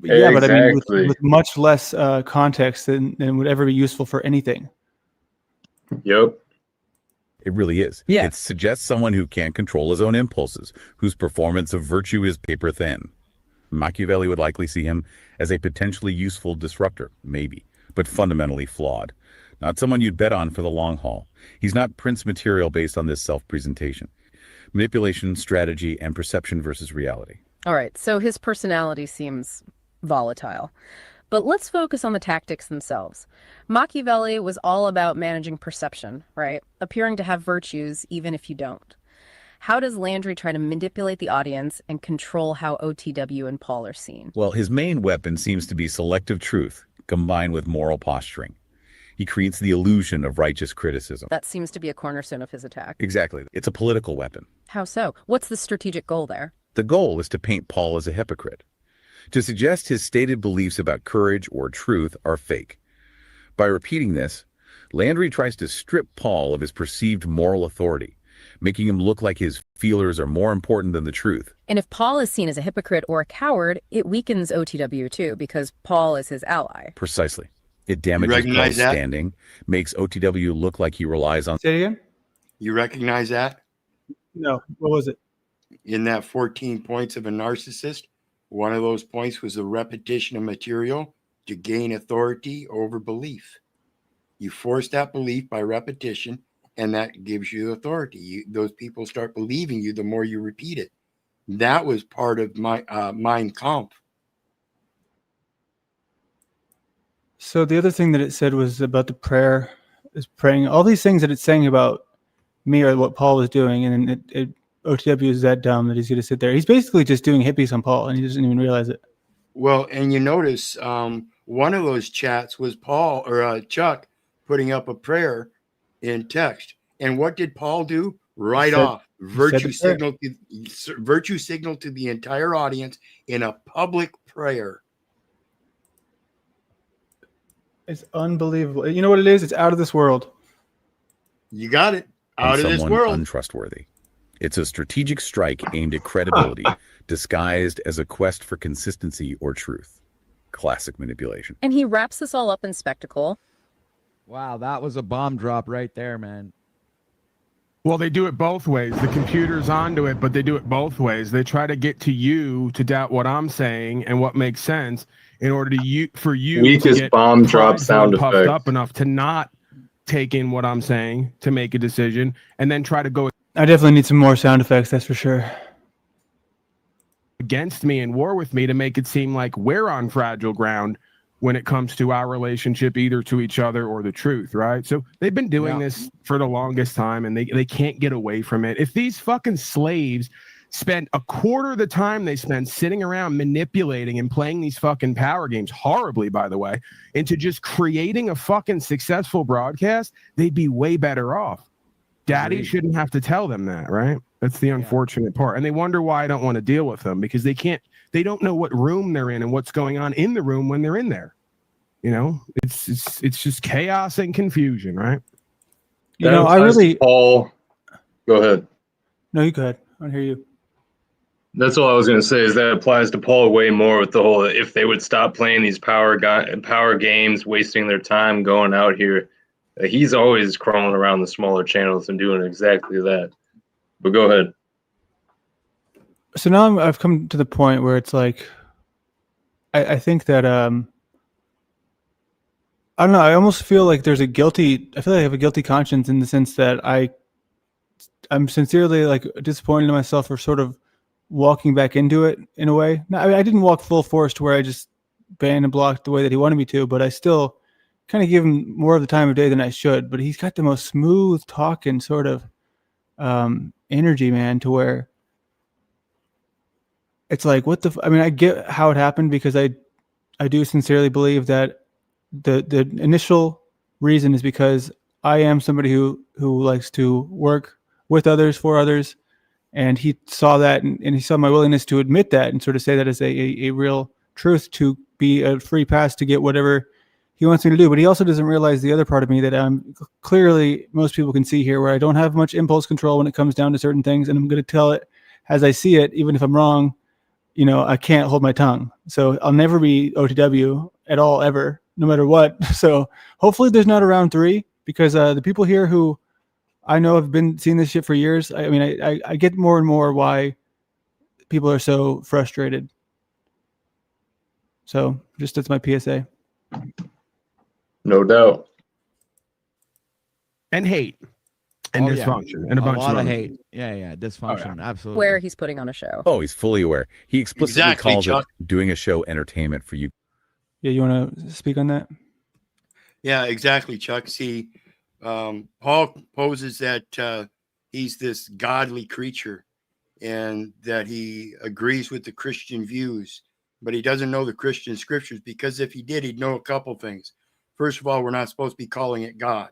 Yeah, but I mean, with much less context than would ever be useful for anything. Yep. It really is. Yeah. It suggests someone who can't control his own impulses, whose performance of virtue is paper thin. Machiavelli would likely see him as a potentially useful disruptor, maybe, but fundamentally flawed. Not someone you'd bet on for the long haul. He's not Prince material based on this self-presentation. Manipulation, strategy, and perception versus reality. All right, so his personality seems volatile. But let's focus on the tactics themselves. Machiavelli was all about managing perception, right? Appearing to have virtues even if you don't. How does Landry try to manipulate the audience and control how OTW and Paul are seen? Well, his main weapon seems to be selective truth combined with moral posturing. He creates the illusion of righteous criticism. That seems to be a cornerstone of his attack. Exactly. It's a political weapon. How so? What's the strategic goal there? The goal is to paint Paul as a hypocrite, to suggest his stated beliefs about courage or truth are fake. By repeating this, Landry tries to strip Paul of his perceived moral authority, making him look like his feelers are more important than the truth. And if Paul is seen as a hypocrite or a coward, it weakens OTW too, because Paul is his ally. Precisely. It damages Paul's standing, makes OTW look like he relies on... Say it again? You recognize that? No. What was it? In that 14 points of a narcissist, one of those points was the repetition of material to gain authority over belief. You force that belief by repetition, and that gives you authority. Those people start believing you the more you repeat it. That was part of my Mein Kampf. So the other thing that it said was about the prayer, is praying. All these things that it's saying about me are what Paul was doing, and OTW is that dumb that he's going to sit there. He's basically just doing hippies on Paul, and he doesn't even realize it. Well, and you notice one of those chats was Paul or Chuck putting up a prayer in text. And what did Paul do? Right off, virtue signal to the entire audience in a public prayer. It's unbelievable. You know what it is? It's out of this world. You got it. Out of this world. Untrustworthy. It's a strategic strike aimed at credibility, disguised as a quest for consistency or truth. Classic manipulation. And he wraps this all up in spectacle. Wow, that was a bomb drop right there, man. Well, they do it both ways. The computer's onto it, but they do it both ways. They try to get to you to doubt what I'm saying and what makes sense in order for you weakest to get bomb drop sound puffed effect up enough to not take in what I'm saying, to make a decision, and then try to go I definitely need some more sound effects, that's for sure. Against me and war with me to make it seem like we're on fragile ground when it comes to our relationship, either to each other or the truth, right? So they've been doing this for the longest time, and they can't get away from it. If these fucking slaves spent a quarter of the time they spend sitting around manipulating and playing these fucking power games, horribly, by the way, into just creating a fucking successful broadcast, they'd be way better off. Daddy shouldn't have to tell them that, right? That's the unfortunate part. And they wonder why I don't want to deal with them, because they don't know what room they're in and what's going on in the room when they're in there. You know, it's just chaos and confusion, right? You know, I really... Paul, go ahead. No, you go ahead. I want to hear you. That's all I was going to say, is that applies to Paul way more with the whole, if they would stop playing these power games, wasting their time going out here. He's always crawling around the smaller channels and doing exactly that. But go ahead. So now I've come to the point where it's like, I think that, I don't know, I almost feel like I feel like I have a guilty conscience in the sense that I'm sincerely like disappointed in myself for sort of walking back into it in a way. Now, I mean, I didn't walk full force to where I just banned and blocked the way that he wanted me to, but I still kind of give him more of the time of day than I should. But he's got the most smooth talking sort of energy, man, to where it's like, I mean, I get how it happened, because I do sincerely believe that the initial reason is because I am somebody who likes to work with others, for others, And he saw that, and he saw my willingness to admit that and sort of say that as a real truth, to be a free pass to get whatever he wants me to do. But he also doesn't realize the other part of me that I'm clearly, most people can see here, where I don't have much impulse control when it comes down to certain things, and I'm going to tell it as I see it, even if I'm wrong. You know, I can't hold my tongue. So I'll never be OTW at all, ever, no matter what. So hopefully there's not a round 3, because the people here who I know have been seeing this shit for years. I mean, I get more and more why people are so frustrated. So just that's my PSA. No doubt. And hate. And dysfunction. And a bunch lot of of other hate. Yeah, dysfunction. Absolutely. Where he's putting on a show. Oh, he's fully aware. He explicitly Exactly, calls Chuck. it doing a show entertainment for you. Yeah, you want to speak on that? Yeah, exactly, Chuck. See, Paul poses that he's this godly creature and that he agrees with the Christian views, but he doesn't know the Christian scriptures, because if he did, he'd know a couple things. First of all, we're not supposed to be calling it God.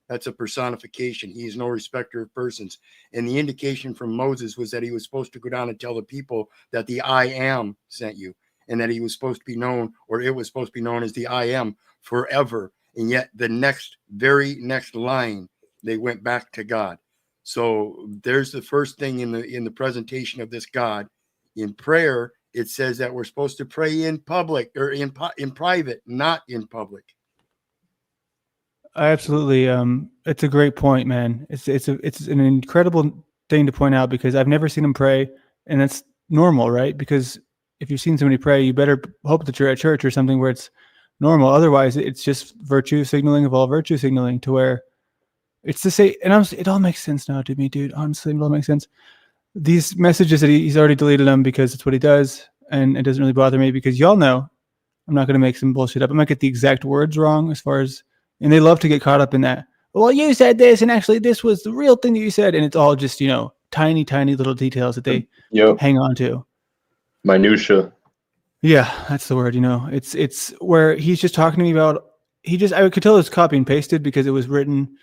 That's a personification. He is no respecter of persons. And the indication from Moses was that he was supposed to go down and tell the people that the I am sent you, and that he was supposed to be known, or it was supposed to be known as the I am forever. And yet the very next line, they went back to God. So there's the first thing in the presentation of this God. In prayer, it says that we're supposed to pray in public, or in private, not in public. I absolutely. It's a great point, man. It's an incredible thing to point out, because I've never seen him pray, and that's normal, right? Because if you've seen somebody pray, you better hope that you're at church or something where it's normal. Otherwise, it's just virtue signaling of all virtue signaling, to where it's the same. And it all makes sense now to me, dude. Honestly, it all makes sense. These messages that he's already deleted them, because it's what he does, and it doesn't really bother me, because y'all know I'm not going to make some bullshit up. I might get the exact words wrong as far as, and they love to get caught up in that. Well, you said this, and actually this was the real thing that you said. And it's all just, tiny, tiny little details that they hang on to. Minutia. Yeah, that's the word. It's where he's just talking to me about, I could tell it was copy and pasted, because it was written,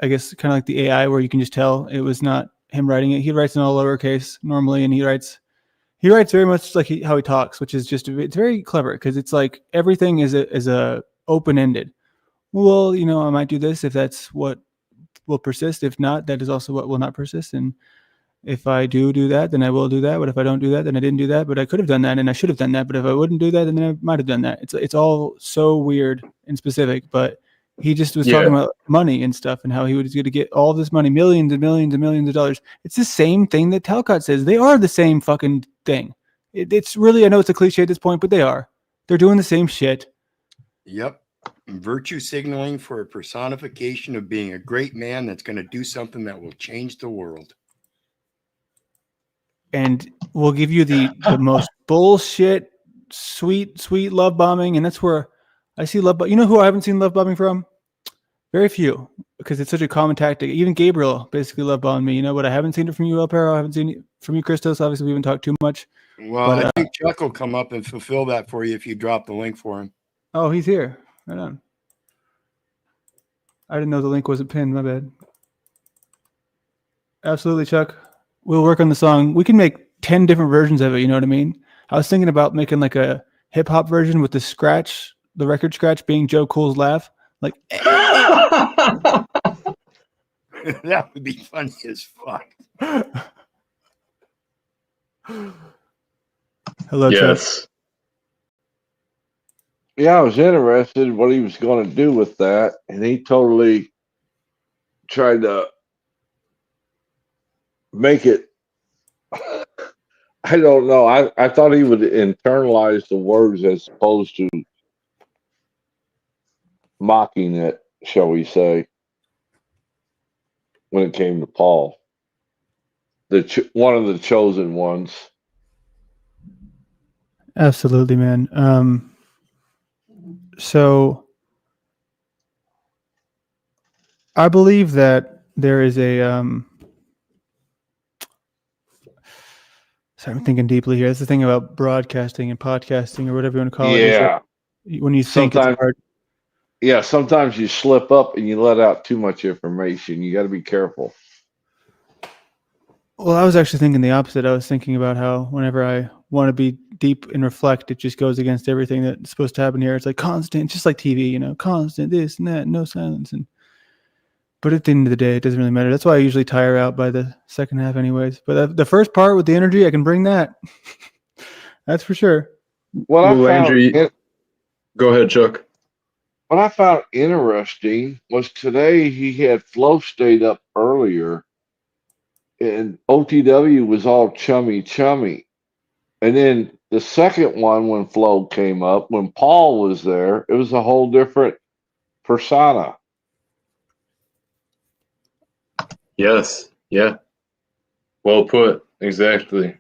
I guess, kind of like the AI, where you can just tell it was not him writing it. He writes in all lowercase normally, and he writes very much like how he talks, which is it's very clever, because it's like everything is a open-ended. Well, I might do this if that's what will persist. If not, that is also what will not persist. And if I do that, then I will do that. But if I don't do that, then I didn't do that. But I could have done that, and I should have done that. But if I wouldn't do that, then I might have done that. It's all so weird and specific. But he just was talking about money and stuff, and how he was going to get all this money, millions and millions and millions of dollars. It's the same thing that Talcott says. They are the same fucking thing. It's really, I know it's a cliche at this point, but they are. They're doing the same shit. Yep. Virtue signaling for a personification of being a great man that's going to do something that will change the world. And we'll give you the most bullshit, sweet love bombing. And that's where I see love. But you know who I haven't seen love bombing from? Very few, because it's such a common tactic. Even Gabriel basically love bombed me. You know what? I haven't seen it from you, El Perro. I haven't seen it from you, Christos. Obviously, we haven't talked too much. Well, but, I think Chuck will come up and fulfill that for you if you drop the link for him. Oh, he's here. Right on. I didn't know the link wasn't pinned. My bad. Absolutely, Chuck. We'll work on the song. We can make 10 different versions of it. You know what I mean? I was thinking about making like a hip hop version with the record scratch being Joe Cool's laugh. Like, that would be funny as fuck. Hello, yes. Chuck. Yeah, I was interested in what he was going to do with that, and he totally tried to make it. I don't know. I thought he would internalize the words as opposed to mocking it, shall we say, when it came to Paul, one of the chosen ones. Absolutely, man. So I believe that there is a sorry, I'm thinking deeply here. That's the thing about broadcasting and podcasting, or whatever you want to call it. Yeah. When you think it's hard. Yeah, sometimes you slip up and you let out too much information. You got to be careful. Well, I was actually thinking the opposite. I was thinking about how whenever I want to be deep and reflect, it just goes against everything that's supposed to happen here. It's like constant, just like TV, constant this and that, no silence. But at the end of the day, it doesn't really matter. That's why I usually tire out by the second half anyways. But the first part with the energy, I can bring that. That's for sure. What I Landry, found, go ahead, Chuck. what I found interesting was today he had Flow State up earlier, and OTW was all chummy. And then the second one, when Flo came up, when Paul was there, it was a whole different persona. Yes. Yeah. Well put. Exactly.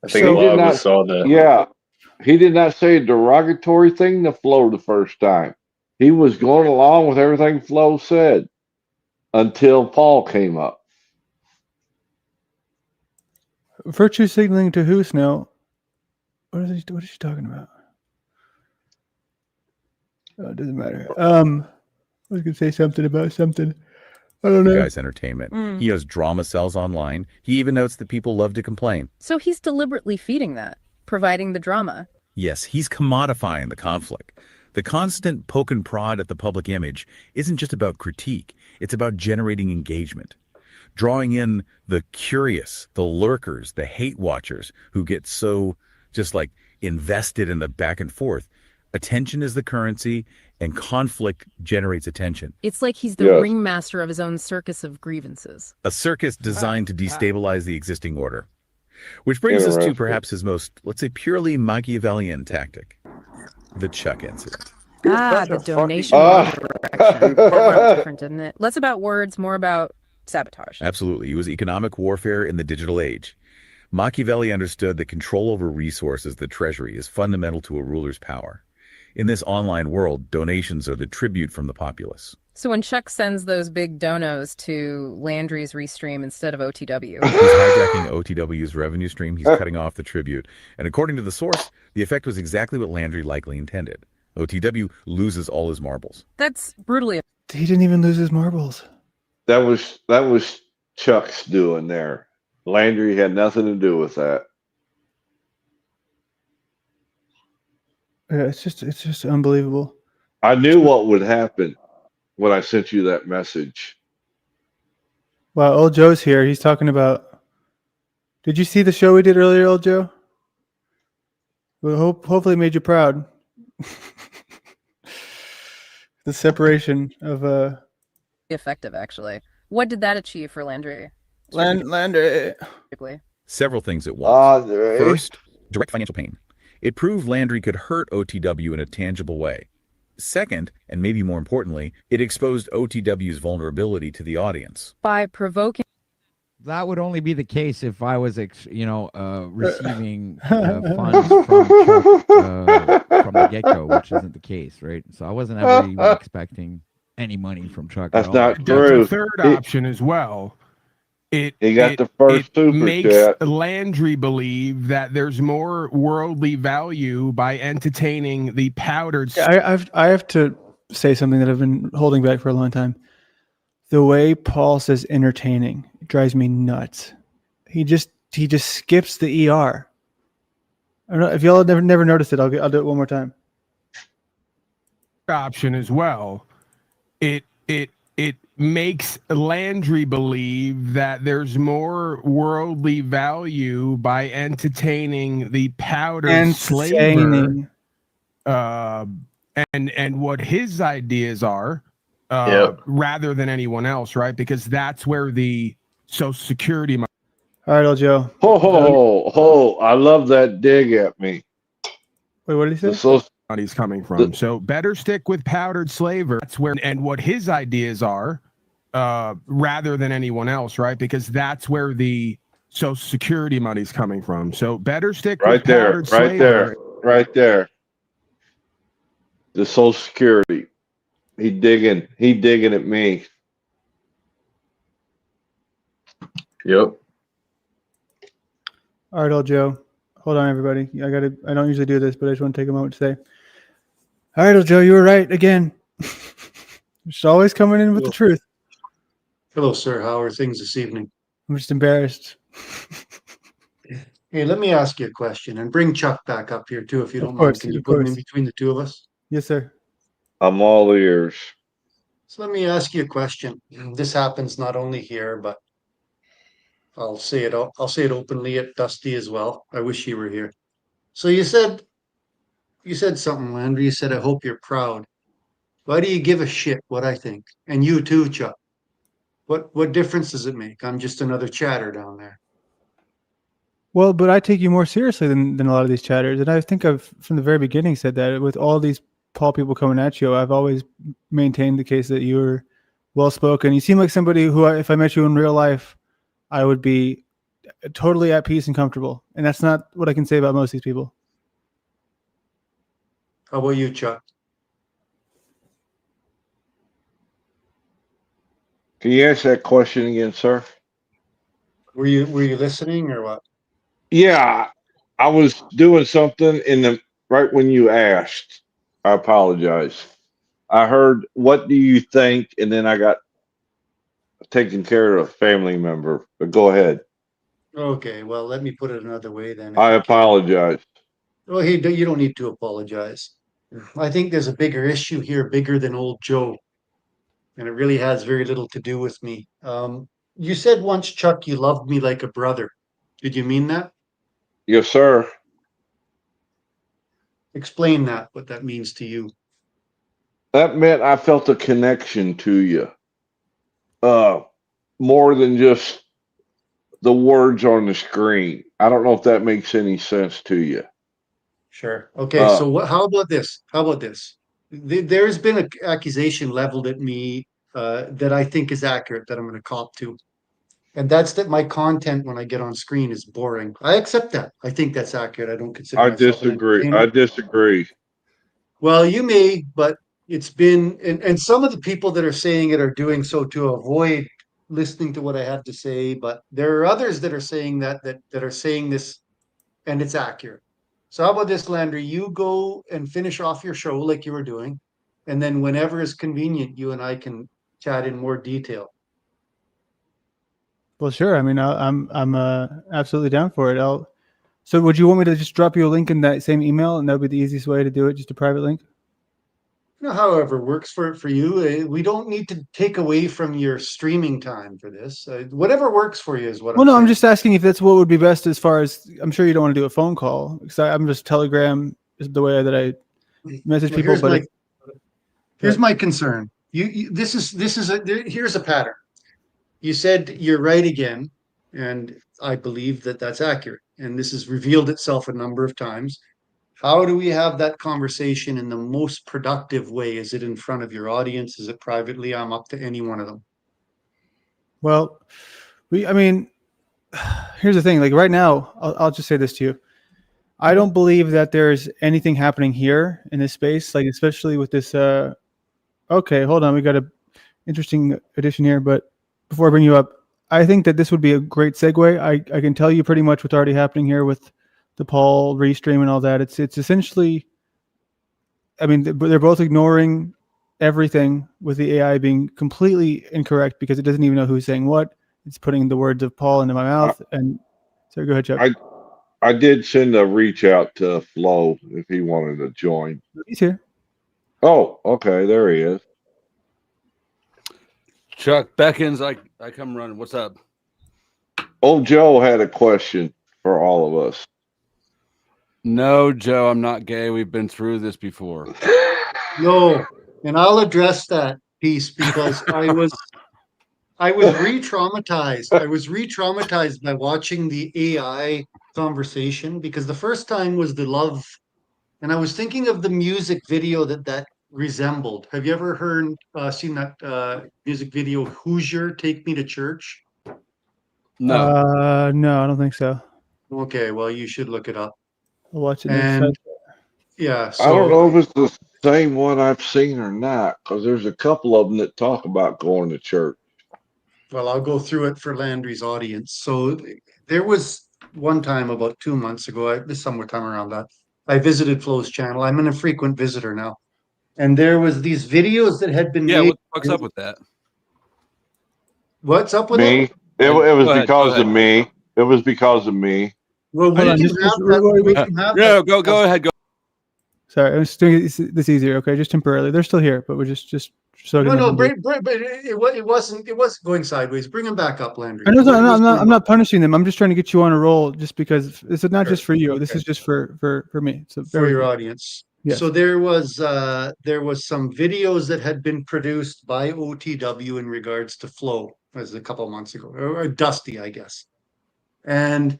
I think He a lot did of not, us saw that. yeah, he did not say a derogatory thing to Flo the first time. He was going along with everything Flo said until Paul came up. Virtue signaling to who, Snow? What is she talking about? Oh, it doesn't matter. I was gonna say something about something. I don't know. Guy's entertainment. He has drama cells online. He even notes that people love to complain. So he's deliberately feeding that, providing the drama. Yes, he's commodifying the conflict. The constant poke and prod at the public image isn't just about critique. It's about generating engagement, drawing in the curious, the lurkers, the hate watchers who get so just like invested in the back and forth. Attention is the currency, and conflict generates attention. It's like he's the ringmaster of his own circus of grievances. A circus designed to destabilize the existing order. Which brings us to perhaps his most, let's say, purely Machiavellian tactic, the Chuck incident. The donation direction. That's different, isn't it? Less about words, more about sabotage. Absolutely. It was economic warfare in the digital age. Machiavelli understood that control over resources, the treasury, is fundamental to a ruler's power. In this online world, donations are the tribute from the populace. So when Chuck sends those big donos to Landry's Restream instead of OTW. He's hijacking OTW's revenue stream. He's cutting off the tribute. And according to the source, the effect was exactly what Landry likely intended. OTW loses all his marbles. That's brutally. He didn't even lose his marbles. That was Chuck's doing there. Landry had nothing to do with that. Yeah, it's just unbelievable. I knew what would happen when I sent you that message. Wow, old Joe's here. He's talking about. Did you see the show we did earlier, old Joe? Well, hopefully, it made you proud. The separation of effective, actually. What did that achieve for Landry? Landry. Several things at once. Right. First, direct financial pain. It proved Landry could hurt OTW in a tangible way. Second, and maybe more importantly, it exposed OTW's vulnerability to the audience. By provoking. That would only be the case if I was, receiving funds from Chuck from the get-go, which isn't the case, right? So I wasn't ever even expecting any money from Chuck. That's at all. not true. That's a third option as well. He got the first super makes chat. Landry believe that there's more worldly value by entertaining the powdered. I have to say something that I've been holding back for a long time. The way Paul says entertaining drives me nuts. He just skips the ER. I don't know if y'all have never noticed it. I'll do it one more time. Option as well. It makes Landry believe that there's more worldly value by entertaining the powdered slaver, and what his ideas are, rather than anyone else, right? Because that's where the Social Security money. All right, old Joe. I love that dig at me. Wait, what did he say? Money's coming from. So better stick with powdered slaver. That's where, and what his ideas are, rather than anyone else, right? Because that's where the Social Security money's coming from. So better stick with powdered slaver. Right there. The Social Security. He digging at me. Yep. All right, old Joe. Hold on, everybody. I don't usually do this, but I just want to take a moment to say. All right, old Joe, you were right again. Just always coming in with the truth. Hello, sir. How are things this evening? I'm just embarrassed. Hey, let me ask you a question, and bring Chuck back up here too, if you Of don't mind. course, Can you of put him in course. between the two of us? Yes, sir. I'm all ears. So let me ask you a question. This happens not only here, but I'll say it. I'll say it openly at Dusty as well. I wish he were here. So you said something, Landry. You said, "I hope you're proud." Why do you give a shit what I think? And you too, Chuck. What difference does it make? I'm just another chatter down there. Well, but I take you more seriously than a lot of these chatters, and I think I've from the very beginning said that with all these Paul people coming at you, I've always maintained the case that you're well spoken. You seem like somebody who, if I met you in real life, I would be totally at peace and comfortable, and that's not what I can say about most of these people. How about you, Chuck? Can you answer that question again, sir? Were you listening or what? Yeah, I was doing something right when you asked. I apologize. I heard, "What do you think?" and then I got taken care of a family member. But go ahead. Okay, well, let me put it another way then, if I I can. apologize. Oh, hey, you don't need to apologize. I think there's a bigger issue here, bigger than old Joe, and it really has very little to do with me. You said once, Chuck, you loved me like a brother. Did you mean that? Yes, sir. Explain that, what that means to you. That meant I felt a connection to you. More than just the words on the screen. I don't know if that makes any sense to you. Sure. Okay, Uh, so how about this? How about this? There's been an accusation leveled at me that I think is accurate that I'm going to cop to. And that's that my content when I get on screen is boring. I accept that. I think that's accurate. I don't consider I myself an disagree. entertainer. I disagree. Well, you may, but it's been, and some of the people that are saying it are doing so to avoid listening to what I have to say. But there are others that are saying that are saying this, and it's accurate. So how about this, Landry? You go and finish off your show like you were doing, and then whenever is convenient, you and I can chat in more detail. Well, sure. I mean, I'm absolutely down for it. So would you want me to just drop you a link in that same email, and that would be the easiest way to do it, just a private link? However works for you. We don't need to take away from your streaming time for this. Whatever works for you is what Well, I'm no, I'm saying. just asking if that's what would be best as far as I'm sure you don't want to do a phone call because I'm just Telegram is the way that I message Well, people. But here's my concern. Here's a pattern. You said you're right again, and I believe that that's accurate. And this has revealed itself a number of times. How do we have that conversation in the most productive way? Is it in front of your audience? Is it privately? I'm up to any one of them. well, I mean, here's the thing. Like right now, I'll just say this to you. I don't believe that there's anything happening here in this space, like especially with this. Okay, hold on. We got a interesting addition here, but before I bring you up, I think that this would be a great segue. I can tell you pretty much what's already happening here with the Paul restream and all that. It's essentially, I mean, they're both ignoring everything with the AI being completely incorrect because it doesn't even know who's saying what. It's putting the words of Paul into my mouth. And so go ahead, Chuck. I did send a reach out to Flo if he wanted to join. He's here. Oh, okay, there he is. Chuck Beckins, I come running. What's up? Old Joe had a question for all of us. No, Joe, I'm not gay. We've been through this before. No, and I'll address that piece because I was re-traumatized. I was re-traumatized by watching the AI conversation because the first time was the love, and I was thinking of the music video that resembled. Have you ever seen that music video, Hoosier, Take Me to Church? No, I don't think so. Okay, well, you should look it up. I'll watch it. And yeah, I don't so know if it's the same one I've seen or not, because there's a couple of them that talk about going to church. well, I'll go through it for Landry's audience. So there was one time about 2 months ago, this summertime around that, I visited Flo's channel. I'm a frequent visitor now. And there was these videos that had been made. What the fuck's up with that? What's up with me? it? It was Go ahead, because of me. It was because of me. Well, we Hold on, can just- have just- that. wait, We wait. can have Yeah, that. go ahead. Go. Sorry, I'm just doing this easier. Okay, just temporarily. They're still here, but we're just so I No, can no, let them but it wasn't going sideways. Bring him back up, Landry. I know, It was I'm going not punishing them. I'm just trying to get you on a roll, just because this is not just for you. This Okay. is just for me. So bear for with your me. audience. Yes. So there was some videos that had been produced by OTW in regards to Flow as a couple of months ago, or Dusty, I guess. And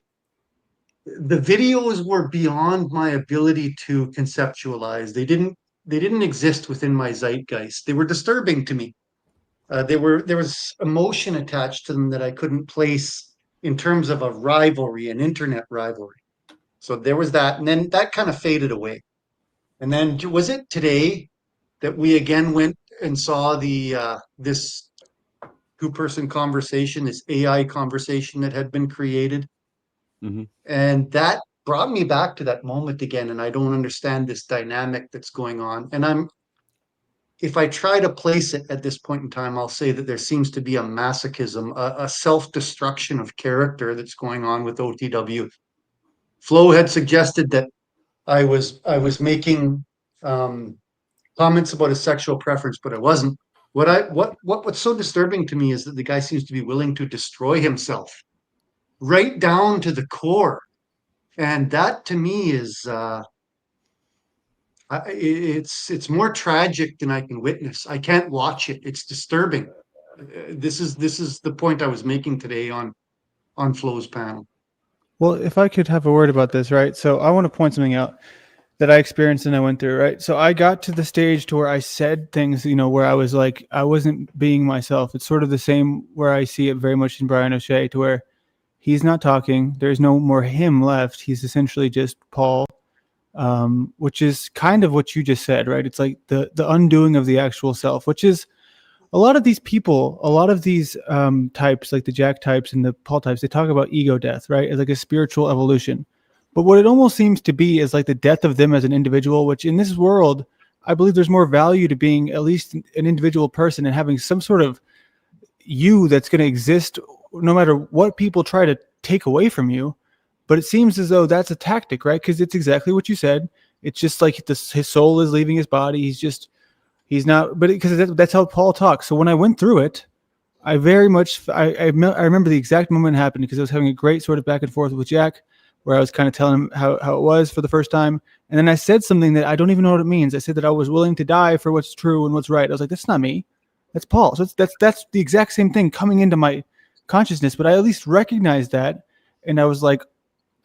the videos were beyond my ability to conceptualize. They didn't exist within my zeitgeist. They were disturbing to me. There was emotion attached to them that I couldn't place in terms of a rivalry, an internet rivalry. So there was that, and then that kind of faded away. And then was it today that we again went and saw the this two-person conversation, this AI conversation that had been created, Mm-hmm. and that brought me back to that moment again. And I don't understand this dynamic that's going on. And if I try to place it at this point in time, I'll say that there seems to be a masochism, a self-destruction of character that's going on with OTW. Flo had suggested that I was making comments about his sexual preference, but I wasn't. What's so disturbing to me is that the guy seems to be willing to destroy himself right down to the core, and that to me is it's more tragic than I can witness. I can't watch it. It's disturbing. This is the point I was making today on Flo's panel. Well, if I could have a word about this, right? So I want to point something out that I experienced and I went through, right? So I got to the stage to where I said things, where I was like, I wasn't being myself. It's sort of the same where I see it very much in Brian O'Shea, to where he's not talking. There's no more him left. He's essentially just Paul, which is kind of what you just said, right? It's like the undoing of the actual self, which is a lot of these people, a lot of these types, like the Jack types and the Paul types, they talk about ego death, right? As like a spiritual evolution. But what it almost seems to be is like the death of them as an individual, which in this world, I believe there's more value to being at least an individual person and having some sort of you that's going to exist no matter what people try to take away from you. But it seems as though that's a tactic, right? Because it's exactly what you said. It's just like his soul is leaving his body. He's not, but because that's how Paul talks. So when I went through it, I very much, I remember the exact moment it happened, because I was having a great sort of back and forth with Jack, where I was kind of telling him how it was for the first time. And then I said something that I don't even know what it means. I said that I was willing to die for what's true and what's right. I was like, that's not me. That's Paul. So that's the exact same thing coming into my consciousness, but I at least recognized that. And I was like,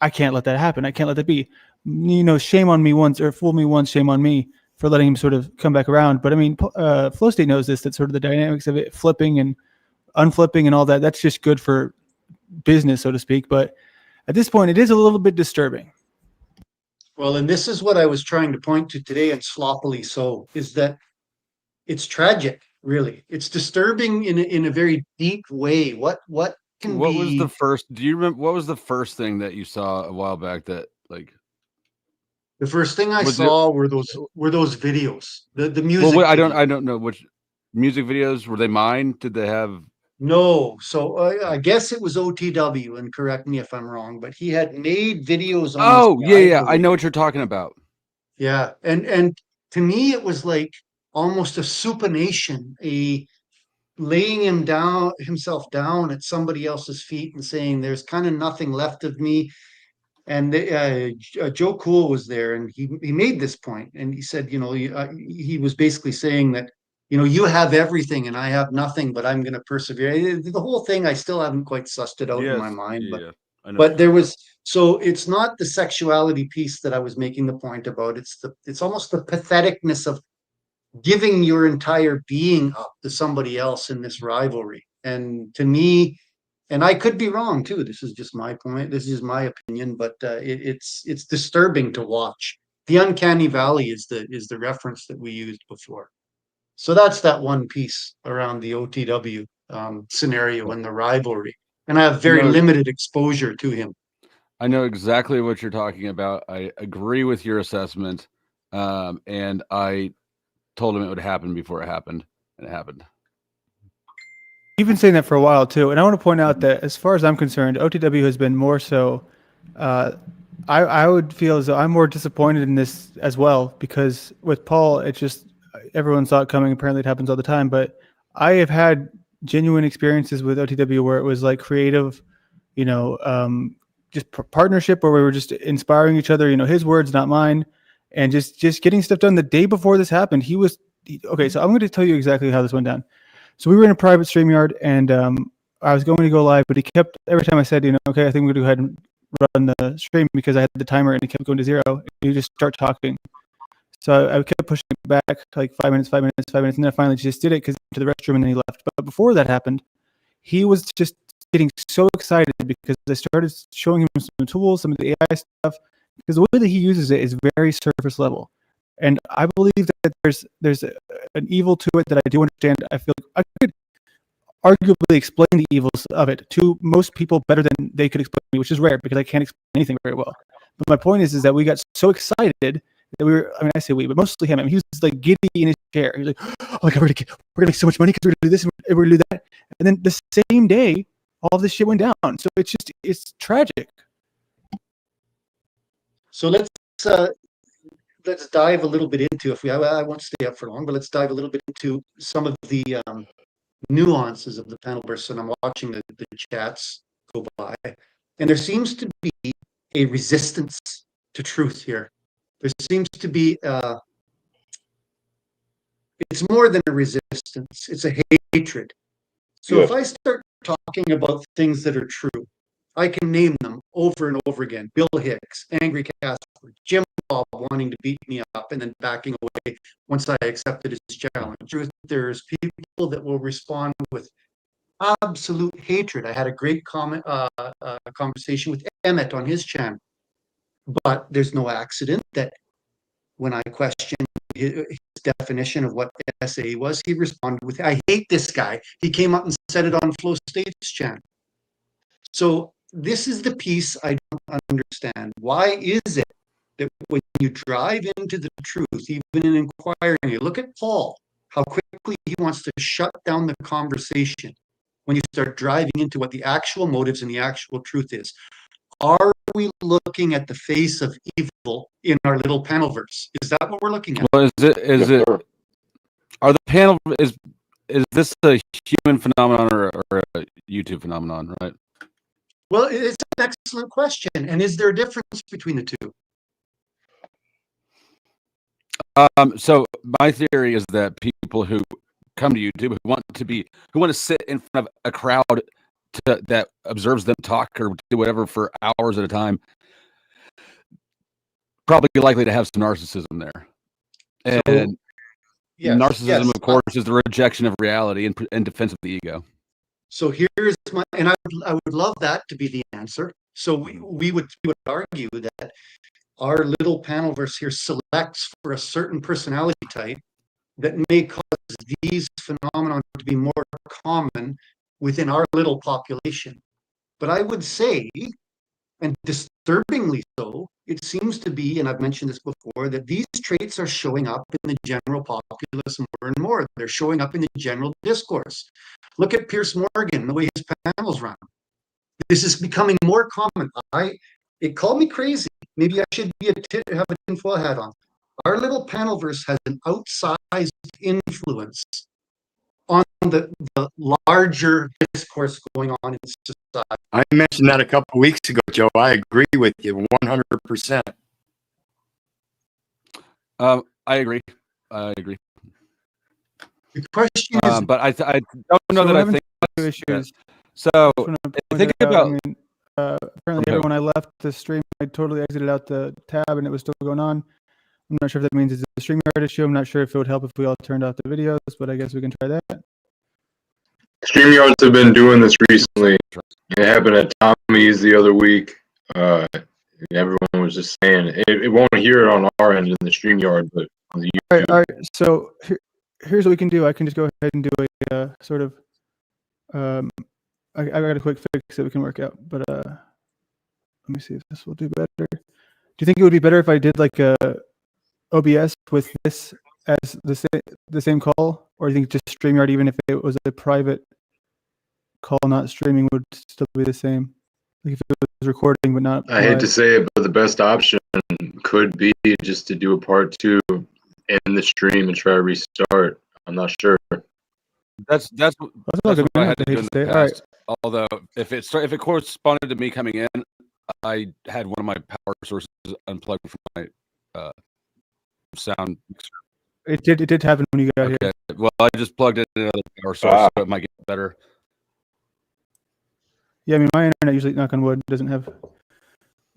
I can't let that happen. I can't let that be, shame on me once, or fool me once, shame on me for letting him sort of come back around. But I mean, Flow State knows this, that sort of the dynamics of it, flipping and unflipping and all that, that's just good for business, so to speak. But at this point, it is a little bit disturbing. Well, and this is what I was trying to point to today, and sloppily so, is that it's tragic, really. It's disturbing in a very deep way. What was the first? Do you remember what was the first thing that you saw a while back that like? The first thing I saw were those videos, the music. Well, I don't know which music videos were they mine. Did they have? No, so I guess it was OTW, and correct me if I'm wrong, but he had made videos on. Oh yeah, I know what you're talking about. Yeah, and to me it was like almost a supination, a laying himself down at somebody else's feet and saying, "There's kind of nothing left of me." And Joe Cool was there, and he made this point, and he said, he was basically saying that, you have everything and I have nothing, but I'm going to persevere. The whole thing, I still haven't quite sussed it out in my mind, but there was, so it's not the sexuality piece that I was making the point about. It's almost the patheticness of giving your entire being up to somebody else in this rivalry. And to me, and I could be wrong too. This is just my point. This is my opinion, but it's disturbing to watch. The uncanny valley is the reference that we used before. So that's that one piece around the OTW scenario and the rivalry. And I have very limited exposure to him. I know exactly what you're talking about. I agree with your assessment, and I told him it would happen before it happened, and it happened. You've been saying that for a while too, and I want to point out that as far as I'm concerned, OTW has been more so. I would feel as though I'm more disappointed in this as well, because with Paul, it's just everyone saw it coming. Apparently, it happens all the time. But I have had genuine experiences with OTW where it was like creative, just partnership, where we were just inspiring each other. His words, not mine, and just getting stuff done. The day before this happened, okay. So I'm going to tell you exactly how this went down. So we were in a private StreamYard, and I was going to go live, but he kept, every time I said, okay, I think we're going to go ahead and run the stream, because I had the timer and it kept going to 0. And you just start talking. So I kept pushing it back like 5 minutes, 5 minutes, 5 minutes. And then I finally just did it because he went to the restroom and then he left. But before that happened, he was just getting so excited because I started showing him some tools, some of the AI stuff, because the way that he uses it is very surface level. And I believe that there's an evil to it that I do understand. I feel like I could arguably explain the evils of it to most people better than they could explain me, which is rare because I can't explain anything very well. But my point is that we got so excited that I say we, but mostly him. I mean, he was like giddy in his chair. He was like, oh my God, we're gonna make so much money because we're gonna do this and we're gonna do that. And then the same day, all of this shit went down. So it's tragic. So let's dive a little bit into, I won't stay up for long, but let's dive a little bit into some of the nuances of the panel bursts. And I'm watching the chats go by, and there seems to be a resistance to truth here. There seems to be it's more than a resistance, it's a hatred. So if I start talking about things that are true, I can name them over and over again. Bill Hicks, Angry Casper, Jim Bob wanting to beat me up and then backing away once I accepted his challenge. There's people that will respond with absolute hatred. I had a great conversation with Emmett on his channel. But there's no accident that when I questioned his definition of what SA was, he responded with, I hate this guy. He came up and said it on Flow State's channel. So this is the piece I don't understand. Why is it that when you drive into the truth, even in inquiring, you look at Paul, how quickly he wants to shut down the conversation when you start driving into what the actual motives and the actual truth is. Are we looking at the face of evil in our little panelverse? Is that what we're looking at? Well, are the panel, is this a human phenomenon or a YouTube phenomenon, right? Well, it's an excellent question. And is there a difference between the two? So my theory is that people who come to YouTube who want to sit in front of a crowd that observes them talk or do whatever for hours at a time, probably likely to have some narcissism there. And narcissism, of course, is the rejection of reality and defense of the ego. So here's and I would love that to be the answer. So we would argue that our little panelverse here selects for a certain personality type that may cause these phenomena to be more common within our little population. But I would say, and disturbingly so, it seems to be, and I've mentioned this before, that these traits are showing up in the general populace more and more. They're showing up in the general discourse. Look at Pierce Morgan, the way his panels run. This is becoming more common. It called me crazy. Maybe I should have a tinfoil hat on. Our little panelverse has an outsized influence on the larger discourse going on in society. I mentioned that a couple of weeks ago, Joe. I agree with you 100%. I agree. The question is, but I don't know that I think issues. So think about. Apparently, when I left the stream, I totally exited out the tab, and it was still going on. I'm not sure if that means it's a StreamYard issue. I'm not sure if it would help if we all turned off the videos, but I guess we can try that. StreamYards have been doing this recently. It happened at Tommy's the other week. Everyone was just saying it won't hear it on our end in the StreamYard, but on the YouTube. All right. So here's what we can do. I can just go ahead and do a sort of. I got a quick fix that we can work out, but let me see if this will do better. Do you think it would be better if I did like a OBS with this as the same call, or do you think just StreamYard even if it was a private call not streaming would still be the same. Like if it was recording but not. I hate live. to say it, but the best option could be just to do a part 2 in the stream and try to restart. I'm not sure. That's what I had to do in the All right. past. Although if it corresponded to me coming in, I had one of my power sources unplugged from my sound mixer. It did happen when you got here. Well, I just plugged in another power source, so it might get better. Yeah, I mean, my internet usually, knock on wood, doesn't have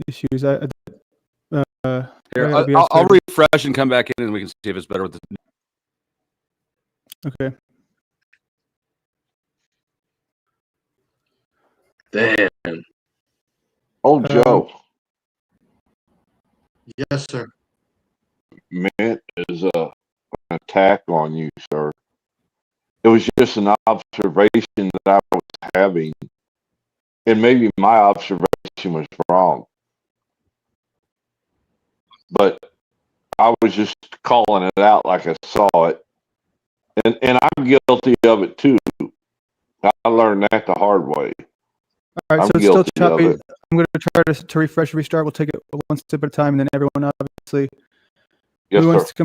issues. Here, I have I'll refresh and come back in, and we can see if it's better with the. Okay. Damn. Oh, Joe. Yes, sir. Mint is an attack on you, sir. It was just an observation that I was having, and maybe my observation was wrong. But I was just calling it out like I saw it, and I'm guilty of it too. I learned that the hard way. All right, I'm so it's still guilty of choppy. it. I'm going to try to refresh and restart. We'll take it one step at a time, and then everyone, obviously, Yes, who wants sir. to come